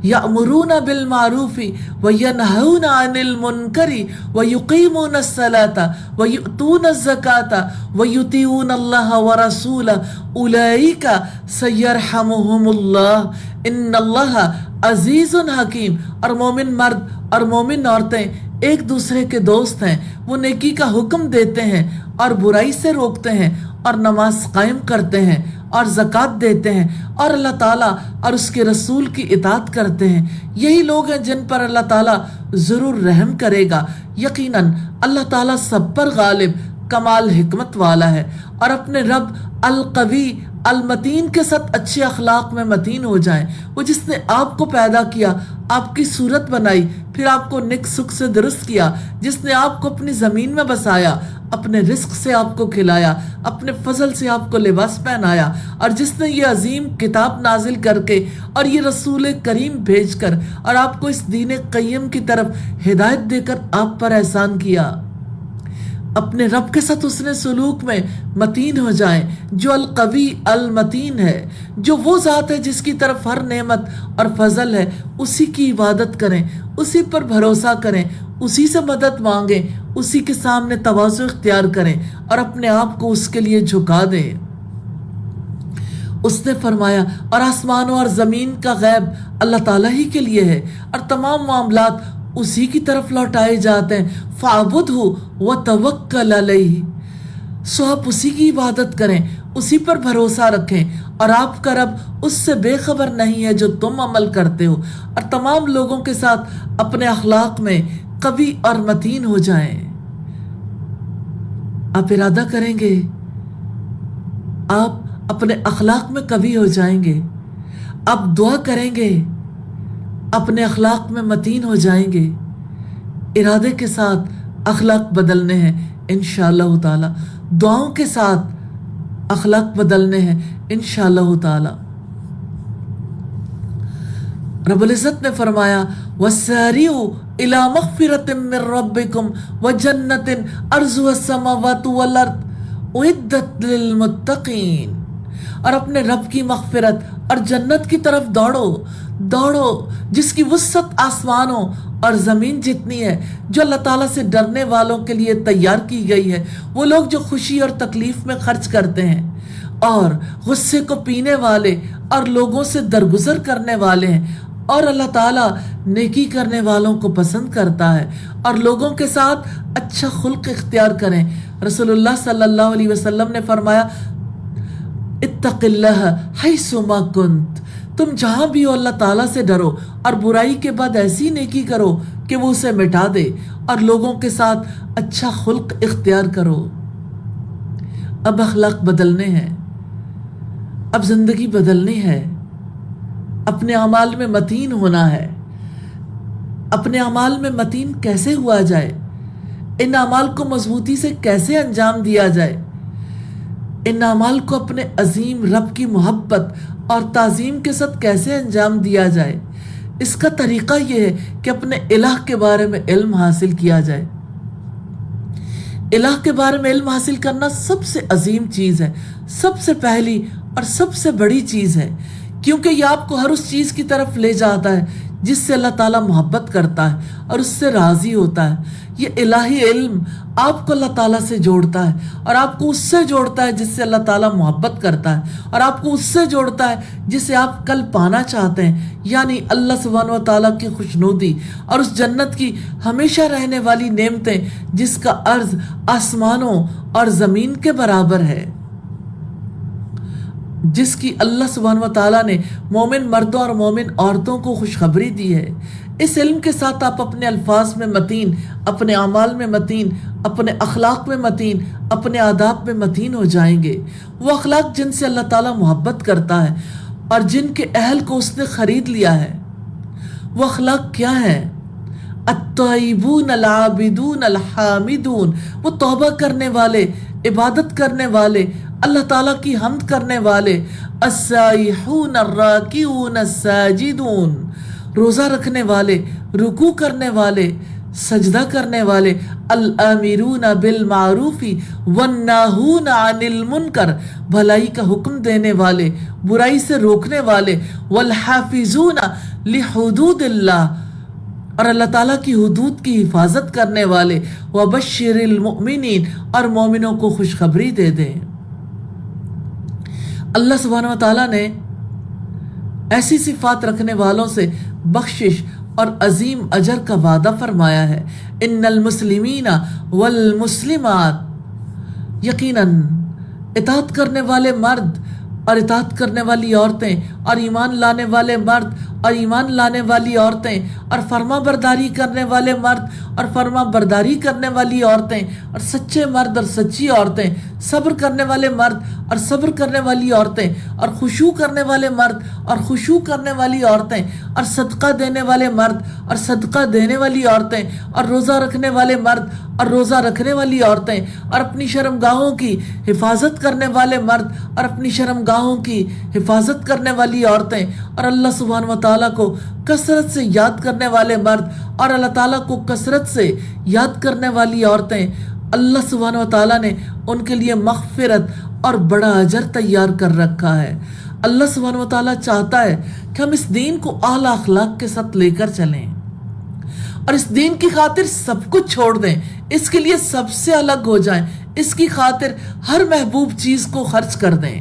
یأمرون بالمعروف وینہون عن المنکر ویقیمون الصلاة ویؤتون الزکاة ویطیعون اللہ ورسولہ اولئک سیرحمہم اللہ ان اللہ عزیز حکیم۔ اور مومن مرد اور مومن عورتیں ایک دوسرے کے دوست ہیں، وہ نیکی کا حکم دیتے ہیں اور برائی سے روکتے ہیں اور نماز قائم کرتے ہیں اور زکوٰۃ دیتے ہیں اور اللہ تعالیٰ اور اس کے رسول کی اطاعت کرتے ہیں۔ یہی لوگ ہیں جن پر اللہ تعالیٰ ضرور رحم کرے گا۔ یقیناً اللہ تعالیٰ سب پر غالب کمال حکمت والا ہے۔ اور اپنے رب القوی المتین کے ساتھ اچھے اخلاق میں متین ہو جائیں۔ وہ جس نے آپ کو پیدا کیا، آپ کی صورت بنائی، پھر آپ کو نیک سکھ سے درست کیا، جس نے آپ کو اپنی زمین میں بسایا، اپنے رزق سے آپ کو کھلایا، اپنے فضل سے آپ کو لباس پہنایا، اور جس نے یہ عظیم کتاب نازل کر کے اور یہ رسول کریم بھیج کر اور آپ کو اس دین قیم کی طرف ہدایت دے کر آپ پر احسان کیا۔ اپنے رب کے ساتھ اس نے سلوک میں متین ہو جائیں، جو القوی المتین ہے، جو وہ ذات ہے جس کی طرف ہر نعمت اور فضل ہے، اسی کی عبادت کریں، اسی پر بھروسہ کریں، اسی سے مدد مانگیں، اسی کے سامنے تواضع اختیار کریں اور اپنے آپ کو اس کے لیے جھکا دیں۔ اس نے فرمایا اور آسمانوں اور زمین کا غیب اللہ تعالیٰ ہی کے لیے ہے اور تمام معاملات اسی کی طرف لوٹائے جاتے ہیں۔ فَاعْبُدْهُ وَتَوَكَّلْ عَلَيْهِ، سو آپ اسی کی عبادت کریں، اسی پر بھروسہ رکھیں، اور آپ کا رب اس سے بے خبر نہیں ہے جو تم عمل کرتے ہو۔ اور تمام لوگوں کے ساتھ اپنے اخلاق میں قوی اور متین ہو جائیں۔ آپ ارادہ کریں گے، آپ اپنے اخلاق میں قوی ہو جائیں گے، آپ دعا کریں گے، اپنے اخلاق میں متین ہو جائیں گے۔ ارادے کے ساتھ اخلاق بدلنے ہیں انشاءاللہ تعالی، دعاؤں کے ساتھ اخلاق بدلنے ہیں انشاءاللہ تعالی۔ رب العزت نے فرمایا وَسَارِعُوا إِلَى مَغْفِرَةٍ مِّن رَّبِّكُمْ وَجَنَّةٍ عَرْضُهَا السَّمَاوَاتُ وَالْأَرْضُ أُعِدَّتْ لِلْمُتَّقِينَ، اور اپنے رب کی مغفرت اور جنت کی طرف دوڑو دوڑو جس کی وسعت آسمانوں اور زمین جتنی ہے، جو اللہ تعالیٰ سے ڈرنے والوں کے لیے تیار کی گئی ہے۔ وہ لوگ جو خوشی اور تکلیف میں خرچ کرتے ہیں اور غصے کو پینے والے اور لوگوں سے درگزر کرنے والے ہیں، اور اللہ تعالیٰ نیکی کرنے والوں کو پسند کرتا ہے، اور لوگوں کے ساتھ اچھا خلق اختیار کریں۔ رسول اللہ صلی اللہ علیہ وسلم نے فرمایا اتق اللہ حیث ما کنت، تم جہاں بھی ہو اللہ تعالیٰ سے ڈرو اور برائی کے بعد ایسی نیکی کرو کہ وہ اسے مٹا دے، اور لوگوں کے ساتھ اچھا خلق اختیار کرو۔ اب اخلاق بدلنے ہیں، اب زندگی بدلنی ہے، اپنے اعمال میں متین ہونا ہے۔ اپنے اعمال میں متین کیسے ہوا جائے؟ ان اعمال کو مضبوطی سے کیسے انجام دیا جائے؟ ان اعمال کو اپنے عظیم رب کی محبت اور تعظیم کے ساتھ کیسے انجام دیا جائے؟ اس کا طریقہ یہ ہے کہ اپنے الہ کے بارے میں علم حاصل کیا جائے۔ الہ کے بارے میں علم حاصل کرنا سب سے عظیم چیز ہے، سب سے پہلی اور سب سے بڑی چیز ہے، کیونکہ یہ آپ کو ہر اس چیز کی طرف لے جاتا ہے جس سے اللہ تعالیٰ محبت کرتا ہے اور اس سے راضی ہوتا ہے۔ یہ الہی علم آپ کو اللہ تعالیٰ سے جوڑتا ہے، اور آپ کو اس سے جوڑتا ہے جس سے اللہ تعالیٰ محبت کرتا ہے، اور آپ کو اس سے جوڑتا ہے جسے آپ کل پانا چاہتے ہیں، یعنی اللہ سبحانہ و تعالیٰ کی خوشنودی اور اس جنت کی ہمیشہ رہنے والی نعمتیں جس کا عرض آسمانوں اور زمین کے برابر ہے، جس کی اللہ سبحانہ و تعالیٰ نے مومن مردوں اور مومن عورتوں کو خوشخبری دی ہے۔ اس علم کے ساتھ آپ اپنے الفاظ میں متین، اپنے اعمال میں متین، اپنے اخلاق میں متین، اپنے آداب میں متین ہو جائیں گے۔ وہ اخلاق جن سے اللہ تعالیٰ محبت کرتا ہے اور جن کے اہل کو اس نے خرید لیا ہے۔ وہ اخلاق کیا ہیں؟ الطیبون العابدون الحامدون، وہ توبہ کرنے والے، عبادت کرنے والے، اللہ تعالیٰ کی حمد کرنے والے، السائحون الراکعون الساجدون، روزہ رکھنے والے، رکوع کرنے والے، سجدہ کرنے والے، الآمرون بالمعروف والناہون عن المنکر، بھلائی کا حکم دینے والے، برائی سے روکنے والے، والحافظون لحدود اللہ، اور اللہ تعالیٰ کی حدود کی حفاظت کرنے والے، وبشر المؤمنین، اور مومنوں کو خوشخبری دے دیں۔ اللہ سبحانہ و تعالیٰ نے ایسی صفات رکھنے والوں سے بخشش اور عظیم اجر کا وعدہ فرمایا ہے۔ ان المسلمین والمسلمات، یقیناً اطاعت کرنے والے مرد اور اطاعت کرنے والی عورتیں، اور ایمان لانے والے مرد اور ایمان لانے والی عورتیں، اور فرما برداری کرنے والے مرد اور فرما برداری کرنے والی عورتیں، اور سچے مرد اور سچی عورتیں، صبر کرنے والے مرد اور صبر کرنے والی عورتیں، اور خشوع کرنے والے مرد اور خشوع کرنے والی عورتیں، اور صدقہ دینے والے مرد اور صدقہ دینے والی عورتیں، اور روزہ رکھنے والے مرد اور روزہ رکھنے والی عورتیں، اور اپنی شرمگاہوں کی حفاظت کرنے والے مرد اور اپنی شرمگاہوں کی حفاظت کرنے والی عورتیں، اور اللہ سبحانہ و تعالیٰ کو کثرت سے یاد کرنے والے مرد اور اللہ تعالیٰ کو کثرت سے یاد کرنے والی عورتیں، اللہ سبحانہ و تعالیٰ نے ان کے لیے مغفرت اور بڑا اجر تیار کر رکھا ہے۔ اللہ سبحانہ و تعالیٰ چاہتا ہے کہ ہم اس دین کو اعلیٰ اخلاق کے ساتھ لے کر چلیں، اور اس دین کی خاطر سب کچھ چھوڑ دیں، اس کے لیے سب سے الگ ہو جائیں، اس کی خاطر ہر محبوب چیز کو خرچ کر دیں۔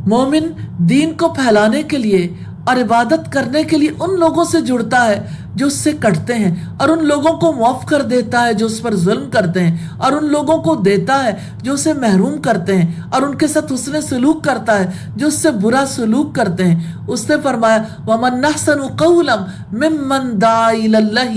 مومن دین کو پھیلانے کے لیے اور عبادت کرنے کے لیے ان لوگوں سے جڑتا ہے جو اس سے کٹتے ہیں، اور ان لوگوں کو معاف کر دیتا ہے جو اس پر ظلم کرتے ہیں، اور ان لوگوں کو دیتا ہے جو اسے محروم کرتے ہیں، اور ان کے ساتھ حسن سلوک کرتا ہے جو اس سے برا سلوک کرتے ہیں۔ اس نے فرمایا وَمَنْ أَحْسَنُ قَوْلًا مِّمَّنْ دَعَا إِلَى اللَّهِ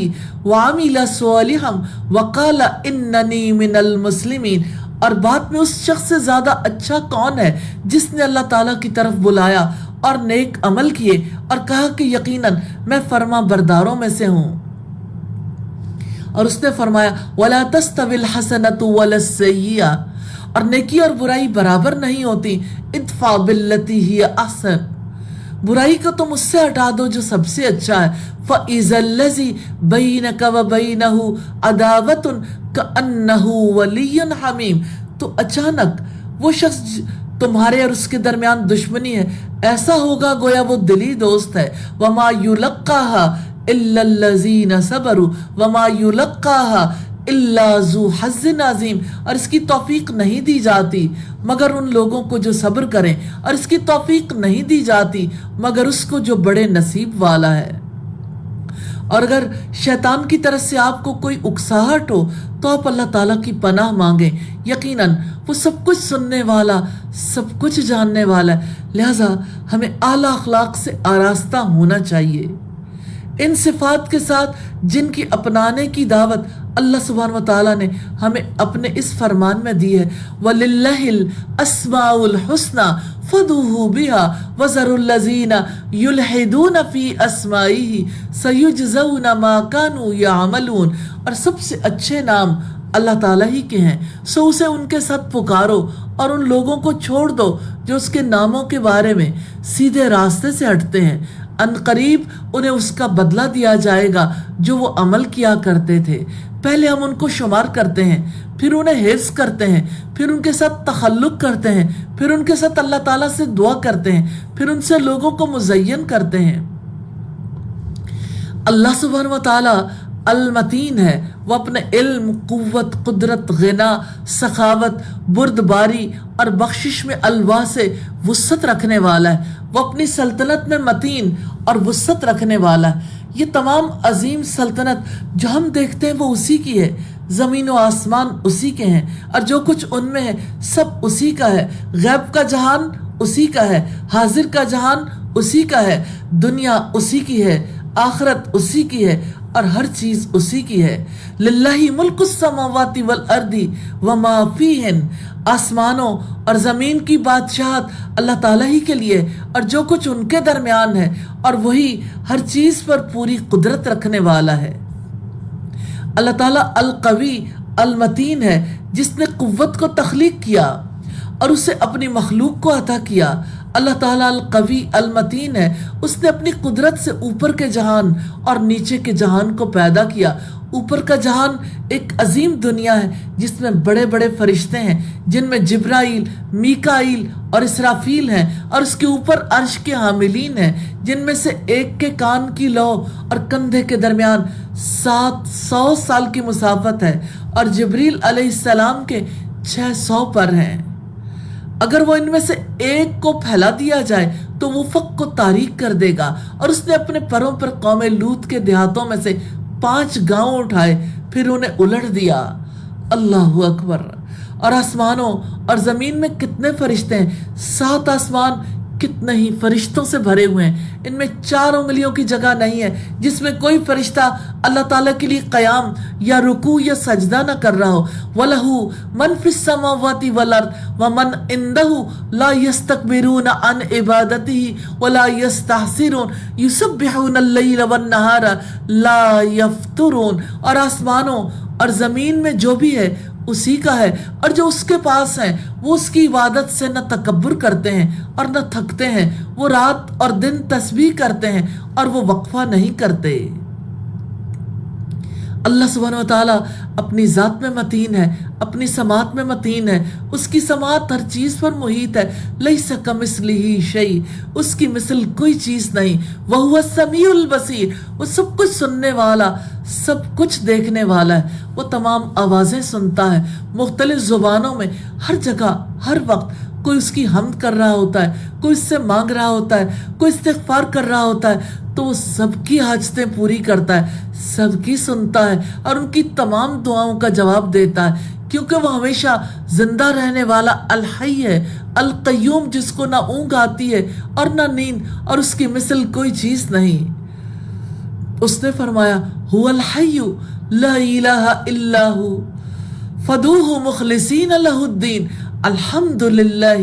وَعَمِلَ صَالِحًا وَقَالَ إِنَّنِي مِنَ الْمُسْلِمِينَ، اور بات میں اس شخص سے زیادہ اچھا کون ہے جس نے اللہ تعالیٰ کی طرف بلایا اور نیک عمل کیے اور کہا کہ یقیناً میں فرما برداروں میں سے ہوں۔ اور اس نے فرمایا وَلَا تَسْتَوِي الْحَسَنَةُ وَلَا السَّيِّئَةُ، اور نیکی اور برائی برابر نہیں ہوتی، ادفع باللتی ہی احسن، برائی کو تم اس سے ہٹا دو جو سب سے اچھا ہے، فَإِذَا الَّذِي بَيْنَكَ وَبَيْنَهُ عَدَاوَةٌ كَأَنَّهُ وَلِيٌّ حَمِيمٌ، تو اچانک وہ شخص تمہارے اور اس کے درمیان دشمنی ہے، ایسا ہوگا گویا وہ دلی دوست ہے۔ وَمَا يُلَقَّاهَا إِلَّا الَّذِينَ صَبَرُوا وَمَا يُلَقَّاهَا إِلَّا ذُو حَظٍّ عَظِيمٍ، اور اس کی توفیق نہیں دی جاتی مگر ان لوگوں کو جو صبر کریں، اور اس کی توفیق نہیں دی جاتی مگر اس کو جو بڑے نصیب والا ہے۔ اور اگر شیطان کی طرف سے آپ کو کوئی اکساہٹ ہو تو آپ اللہ تعالیٰ کی پناہ مانگیں، یقیناً وہ سب کچھ سننے والا، سب کچھ جاننے والا ہے۔ لہٰذا ہمیں اعلیٰ اخلاق سے آراستہ ہونا چاہیے، ان صفات کے ساتھ جن کی اپنانے کی دعوت اللہ سبحانہ و تعالیٰ نے ہمیں اپنے اس فرمان میں دی ہے، وَلِلَّهِ الْأَسْمَاءُ الْحُسْنَى فَادْعُوهُ بِهَا وَذَرُوا الَّذِينَ يُلْحِدُونَ فِي أَسْمَائِهِ سَيُجْزَوْنَ مَا كَانُوا يَعْمَلُونَ، اور سب سے اچھے نام اللہ تعالیٰ ہی کے ہیں، سو اسے ان کے ساتھ پکارو اور ان لوگوں کو چھوڑ دو جو اس کے ناموں کے بارے میں سیدھے راستے سے ہٹتے ہیں، ان قریب انہیں اس کا بدلہ دیا جائے گا جو وہ عمل کیا کرتے تھے۔ پہلے ہم ان کو شمار کرتے ہیں، پھر انہیں حفظ کرتے ہیں، پھر ان کے ساتھ تخلق کرتے ہیں، پھر ان کے ساتھ اللہ تعالیٰ سے دعا کرتے ہیں، پھر ان سے لوگوں کو مزین کرتے ہیں۔ اللہ سبحانہ و تعالیٰ المتین ہے، وہ اپنے علم، قوت، قدرت، غنا، سخاوت، بردباری اور بخشش میں الوا سے وسعت رکھنے والا ہے، وہ اپنی سلطنت میں متین اور وسعت رکھنے والا ہے۔ یہ تمام عظیم سلطنت جو ہم دیکھتے ہیں وہ اسی کی ہے، زمین و آسمان اسی کے ہیں، اور جو کچھ ان میں ہے سب اسی کا ہے، غیب کا جہان اسی کا ہے، حاضر کا جہان اسی کا ہے، دنیا اسی کی ہے، آخرت اسی کی ہے، اور ہر چیز اسی کی ہے۔ للہ ملک السماوات والارض وما فیہن، آسمانوں اور زمین کی بادشاہت اللہ تعالیٰ ہی کے لیے اور جو کچھ ان کے درمیان ہے، اور وہی ہر چیز پر پوری قدرت رکھنے والا ہے۔ اللہ تعالیٰ القوی المتین ہے، جس نے قوت کو تخلیق کیا اور اسے اپنی مخلوق کو عطا کیا۔ اللہ تعالیٰ القوی المتین ہے، اس نے اپنی قدرت سے اوپر کے جہان اور نیچے کے جہان کو پیدا کیا۔ اوپر کا جہان ایک عظیم دنیا ہے جس میں بڑے بڑے فرشتے ہیں، جن میں جبرائیل، میکائیل اور اسرافیل ہیں، اور اس کے اوپر عرش کے حاملین ہیں، جن میں سے ایک کے کان کی لو اور کندھے کے درمیان 700 سال کی مسافت ہے، اور جبریل علیہ السلام کے 600 پر ہیں۔ اگر وہ ان میں سے ایک کو پھیلا دیا جائے تو وہ افق کو تاریک کر دے گا۔ اور اس نے اپنے پروں پر قوم لوط کے دیہاتوں میں سے 5 گاؤں اٹھائے، پھر انہیں الٹ دیا۔ اللہ اکبر۔ اور آسمانوں اور زمین میں کتنے فرشتے ہیں؟ 7 آسمان کتنے ہی فرشتوں سے بھرے ہوئے ہیں، ان میں 4 انگلیوں کی جگہ نہیں ہے جس میں کوئی فرشتہ اللہ تعالیٰ کے لیے قیام یا رکوع یا سجدہ نہ کر رہا ہو۔ وَلَهُ مَنْ فِي السَّمَاوَاتِ وَالْأَرْضِ وَمَنْ عِنْدَهُ لَا يَسْتَكْبِرُونَ عَنْ عِبَادَتِهِ وَلَا يَسْتَحْسِرُونَ يُسَبِّحُونَ اللَّيْلَ وَالنَّهَارَ لَا يَفْتُرُونَ۔ اور آسمانوں اور زمین میں جو بھی ہے اسی کا ہے، اور جو اس کے پاس ہیں وہ اس کی عبادت سے نہ تکبر کرتے ہیں اور نہ تھکتے ہیں۔ وہ رات اور دن تسبیح کرتے ہیں اور وہ وقفہ نہیں کرتے۔ اللہ سبحانہ و تعالیٰ اپنی ذات میں متین ہے، اپنی سماعت میں متین ہے، اس کی سماعت ہر چیز پر محیط ہے۔ لیس کمثلہ شیء، اس کی مثل کوئی چیز نہیں۔ وہو السمیع البصیر، وہ سب کچھ سننے والا، سب کچھ دیکھنے والا ہے۔ وہ تمام آوازیں سنتا ہے، مختلف زبانوں میں، ہر جگہ ہر وقت۔ کوئی اس کی حمد کر رہا ہوتا ہے، کوئی اس سے مانگ رہا ہوتا ہے، کوئی استغفار کر رہا ہوتا ہے، تو وہ سب کی حاجتیں پوری کرتا ہے، سب کی سنتا ہے اور ان کی تمام دعاؤں کا جواب دیتا ہے، کیونکہ وہ ہمیشہ زندہ رہنے والا الحی ہے، القیوم، جس کو نہ اونگ آتی ہے اور نہ نیند، اور اس کی مثل کوئی چیز نہیں۔ اس نے فرمایا هو الحی لا الہ الا ہو فدعوہ مخلصین لہ الدین الحمدللہ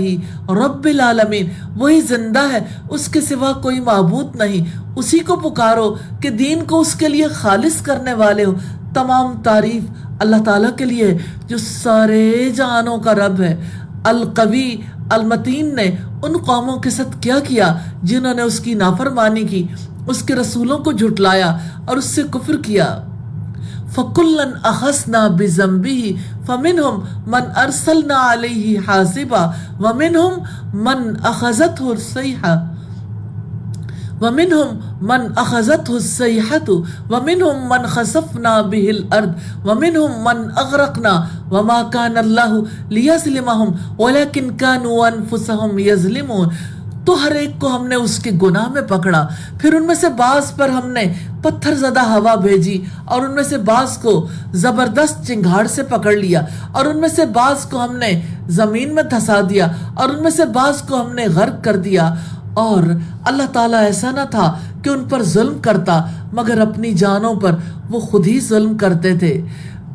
رب العالمین۔ وہی زندہ ہے، اس کے سوا کوئی معبود نہیں، اسی کو پکارو کہ دین کو اس کے لیے خالص کرنے والے ہو۔ تمام تعریف اللہ تعالیٰ کے لیے جو سارے جہانوں کا رب ہے۔ القوی المتین نے ان قوموں کے ساتھ کیا کیا جنہوں نے اس کی نافرمانی کی، اس کے رسولوں کو جھٹلایا اور اس سے کفر کیا۔ فَكُلًّا أَخَذْنَا بِذَنبِهِ فَمِنْهُمْ مَنْ أَرْسَلْنَا عَلَيْهِ حَاصِبًا وَمِنْهُمْ مَنْ أَخَذَتْهُ الصَّيْحَةُ وَمِنْهُمْ مَنْ خَسَفْنَا بِهِ الْأَرْضَ وَمِنْهُمْ مَنْ أَغْرَقْنَا وَمَا كَانَ اللَّهُ لِيَظْلِمَهُمْ وَلَكِنْ كَانُوا أَنفُسَهُمْ يَظْلِمُونَ۔ تو ہر ایک کو ہم نے اس کے گناہ میں پکڑا، پھر ان میں سے بعض پر ہم نے پتھر زدہ ہوا بھیجی، اور ان میں سے بعض کو زبردست چنگھاڑ سے پکڑ لیا، اور ان میں سے بعض کو ہم نے زمین میں دھسا دیا، اور ان میں سے بعض کو ہم نے غرق کر دیا۔ اور اللہ تعالیٰ ایسا نہ تھا کہ ان پر ظلم کرتا، مگر اپنی جانوں پر وہ خود ہی ظلم کرتے تھے۔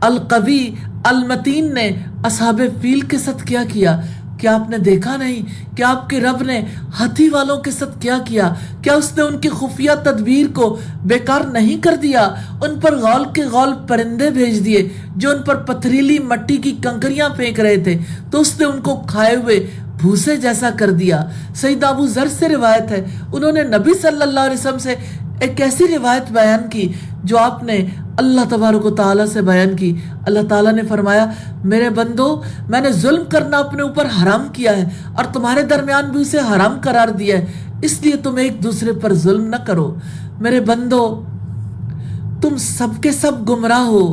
القوی المتین نے اصحاب فیل کے ساتھ کیا کیا؟ کیا آپ نے دیکھا نہیں کہ آپ کے رب نے ہاتھی والوں کے ساتھ کیا کیا؟ کیا اس نے ان کی خفیہ تدبیر کو بیکار نہیں کر دیا؟ ان پر غول کے غول پرندے بھیج دیے جو ان پر پتھریلی مٹی کی کنکریاں پھینک رہے تھے، تو اس نے ان کو کھائے ہوئے بھوسے جیسا کر دیا۔ سیدنا ابو ذر سے روایت ہے، انہوں نے نبی صلی اللہ علیہ وسلم سے ایک ایسی روایت بیان کی جو آپ نے اللہ تبارک و تعالیٰ سے بیان کی۔ اللہ تعالیٰ نے فرمایا، میرے بندو، میں نے ظلم کرنا اپنے اوپر حرام کیا ہے اور تمہارے درمیان بھی اسے حرام قرار دیا ہے، اس لیے تم ایک دوسرے پر ظلم نہ کرو۔ میرے بندو، تم سب کے سب گمراہ ہو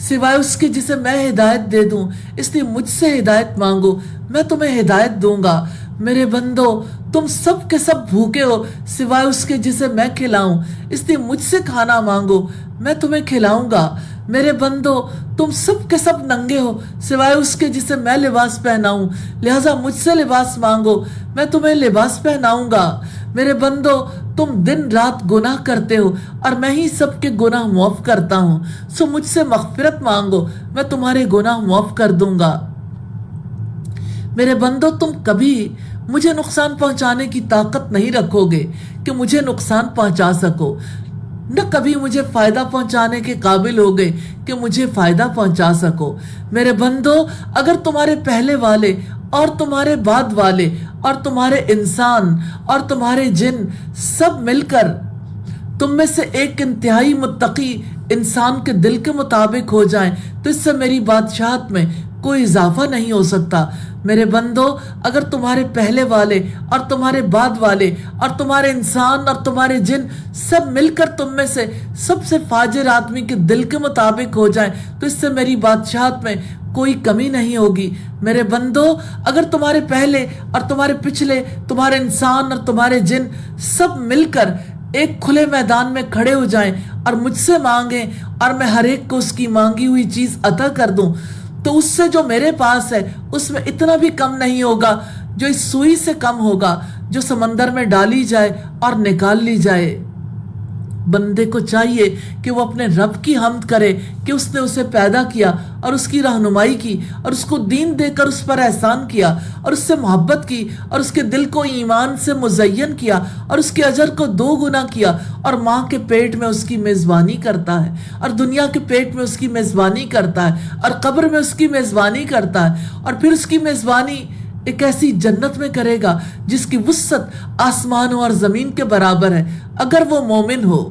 سوائے اس کے جسے میں ہدایت دے دوں، اس لیے مجھ سے ہدایت مانگو، میں تمہیں ہدایت دوں گا۔ میرے بندو، تم سب کے سب بھوکے ہو سوائے اس کے جسے میں کھلاؤں، اس لیے مجھ سے کھانا مانگو، میں تمہیں کھلاؤں گا۔ میرے بندو، تم سب کے سب ننگے ہو سوائے اس کے جسے میں لباس پہناؤں، لہٰذا مجھ سے لباس مانگو، میں تمہیں لباس پہناؤں گا۔ میرے بندو، تم دن رات گناہ کرتے ہو اور میں ہی سب کے گناہ معاف کرتا ہوں، سو مجھ سے مغفرت مانگو، میں تمہارے گناہ معاف کر دوں گا۔ میرے بندو، تم کبھی مجھے نقصان پہنچانے کی طاقت نہیں رکھو گے کہ مجھے نقصان پہنچا سکو، نہ کبھی مجھے فائدہ پہنچانے کے قابل ہوگے کہ مجھے فائدہ پہنچا سکو۔ میرے بندو، اگر تمہارے پہلے والے اور تمہارے بعد والے اور تمہارے انسان اور تمہارے جن سب مل کر تم میں سے ایک انتہائی متقی انسان کے دل کے مطابق ہو جائیں تو اس سے میری بادشاہت میں کوئی اضافہ نہیں ہو سکتا۔ میرے بندو، اگر تمہارے پہلے والے اور تمہارے بعد والے اور تمہارے انسان اور تمہارے جن سب مل کر تم میں سے سب سے فاجر آدمی کے دل کے مطابق ہو جائیں تو اس سے میری بادشاہت میں کوئی کمی نہیں ہوگی۔ میرے بندو، اگر تمہارے پہلے اور تمہارے پچھلے، تمہارے انسان اور تمہارے جن سب مل کر ایک کھلے میدان میں کھڑے ہو جائیں اور مجھ سے مانگیں اور میں ہر ایک کو اس کی مانگی ہوئی چیز عطا کر دوں، تو اس سے جو میرے پاس ہے اس میں اتنا بھی کم نہیں ہوگا جو اس سوئی سے کم ہوگا جو سمندر میں ڈالی جائے اور نکال لی جائے۔ بندے کو چاہیے کہ وہ اپنے رب کی حمد کرے کہ اس نے اسے پیدا کیا اور اس کی رہنمائی کی اور اس کو دین دے کر اس پر احسان کیا اور اس سے محبت کی اور اس کے دل کو ایمان سے مزین کیا اور اس کے اجر کو 2 گنا کیا، اور ماں کے پیٹ میں اس کی میزبانی کرتا ہے اور دنیا کے پیٹ میں اس کی میزبانی کرتا ہے اور قبر میں اس کی میزبانی کرتا ہے، اور پھر اس کی میزبانی ایک ایسی جنت میں کرے گا جس کی وسعت آسمانوں اور زمین کے برابر ہے اگر وہ مومن ہو۔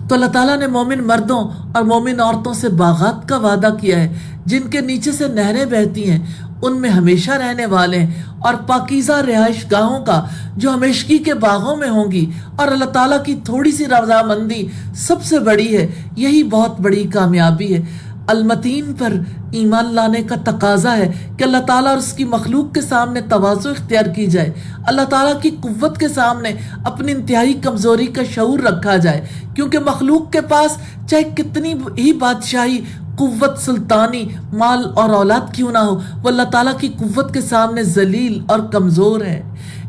تو اللہ تعالیٰ نے مومن مردوں اور مومن عورتوں سے باغات کا وعدہ کیا ہے جن کے نیچے سے نہریں بہتی ہیں، ان میں ہمیشہ رہنے والے ہیں، اور پاکیزہ رہائش گاہوں کا جو ہمیشگی کے باغوں میں ہوں گی، اور اللہ تعالیٰ کی تھوڑی سی رضامندی سب سے بڑی ہے۔ یہی بہت بڑی کامیابی ہے۔ المتین پر ایمان لانے کا تقاضا ہے کہ اللہ تعالیٰ اور اس کی مخلوق کے سامنے تواضع اختیار کی جائے، اللہ تعالیٰ کی قوت کے سامنے اپنی انتہائی کمزوری کا شعور رکھا جائے، کیونکہ مخلوق کے پاس چاہے کتنی ہی بادشاہی، قوت، سلطانی، مال اور اولاد کیوں نہ ہو، وہ اللہ تعالیٰ کی قوت کے سامنے ذلیل اور کمزور ہے۔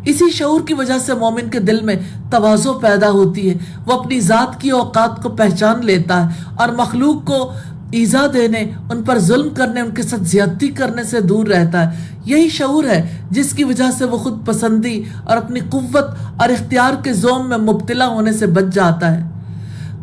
اسی شعور کی وجہ سے مومن کے دل میں تواضع پیدا ہوتی ہے، وہ اپنی ذات کی اوقات کو پہچان لیتا ہے اور مخلوق کو ایذا دینے، ان پر ظلم کرنے، ان کے ساتھ زیادتی کرنے سے دور رہتا ہے۔ یہی شعور ہے جس کی وجہ سے وہ خود پسندی اور اپنی قوت اور اختیار کے زوم میں مبتلا ہونے سے بچ جاتا ہے۔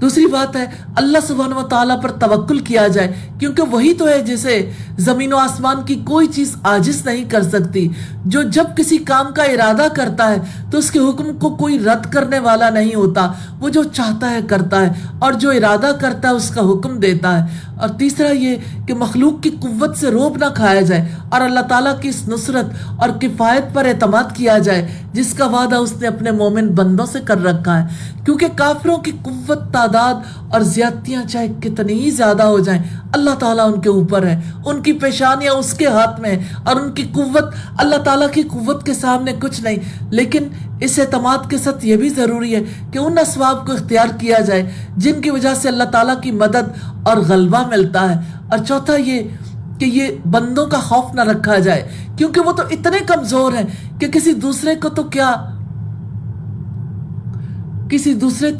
دوسری بات ہے اللہ سبحانہ و تعالیٰ پر توکل کیا جائے، کیونکہ وہی تو ہے جسے زمین و آسمان کی کوئی چیز عاجز نہیں کر سکتی، جو جب کسی کام کا ارادہ کرتا ہے تو اس کے حکم کو کوئی رد کرنے والا نہیں ہوتا، وہ جو چاہتا ہے کرتا ہے اور جو ارادہ کرتا ہے اس کا حکم دیتا ہے۔ اور تیسرا یہ کہ مخلوق کی قوت سے روب نہ کھایا جائے اور اللہ تعالیٰ کی اس نصرت اور کفایت پر اعتماد کیا جائے جس کا وعدہ اس نے اپنے مومن بندوں سے کر رکھا ہے، کیونکہ کافروں کی قوت، تعداد اور زیادتیاں چاہے کتنی ہی زیادہ ہو جائیں، اللہ تعالیٰ ان کے اوپر ہے، ان کی پیشانیاں اس کے ہاتھ میں ہیں، اور ان کی قوت اللہ تعالیٰ کی قوت کے سامنے کچھ نہیں۔ لیکن اس اعتماد کے ساتھ یہ بھی ضروری ہے کہ ان اسباب کو اختیار کیا جائے جن کی وجہ سے اللہ تعالیٰ کی مدد اور غلبہ ملتا ہے۔ اور چوتھا یہ کہ یہ بندوں کا خوف نہ رکھا جائے، کیونکہ وہ تو اتنے کمزور ہیں کہ کسی دوسرے کو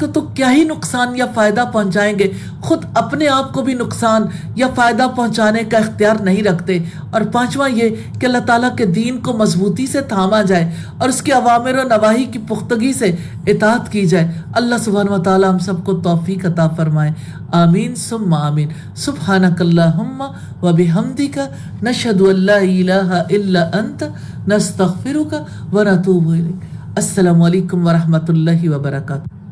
تو کیا ہی نقصان یا فائدہ پہنچائیں گے، خود اپنے آپ کو بھی نقصان یا فائدہ پہنچانے کا اختیار نہیں رکھتے۔ اور پانچواں یہ کہ اللہ تعالیٰ کے دین کو مضبوطی سے تھاما جائے اور اس کے اوامر و نواہی کی پختگی سے اطاعت کی جائے۔ اللہ سبحانہ و تعالیٰ ہم سب کو توفیق عطا فرمائے، آمین ثم آمین۔ سبحانک اللہم و بحمدک، نشہد ان لا الہ الا انت، نستغفرک و نتوب الیک۔ السلام علیکم ورحمۃ اللہ وبرکاتہ۔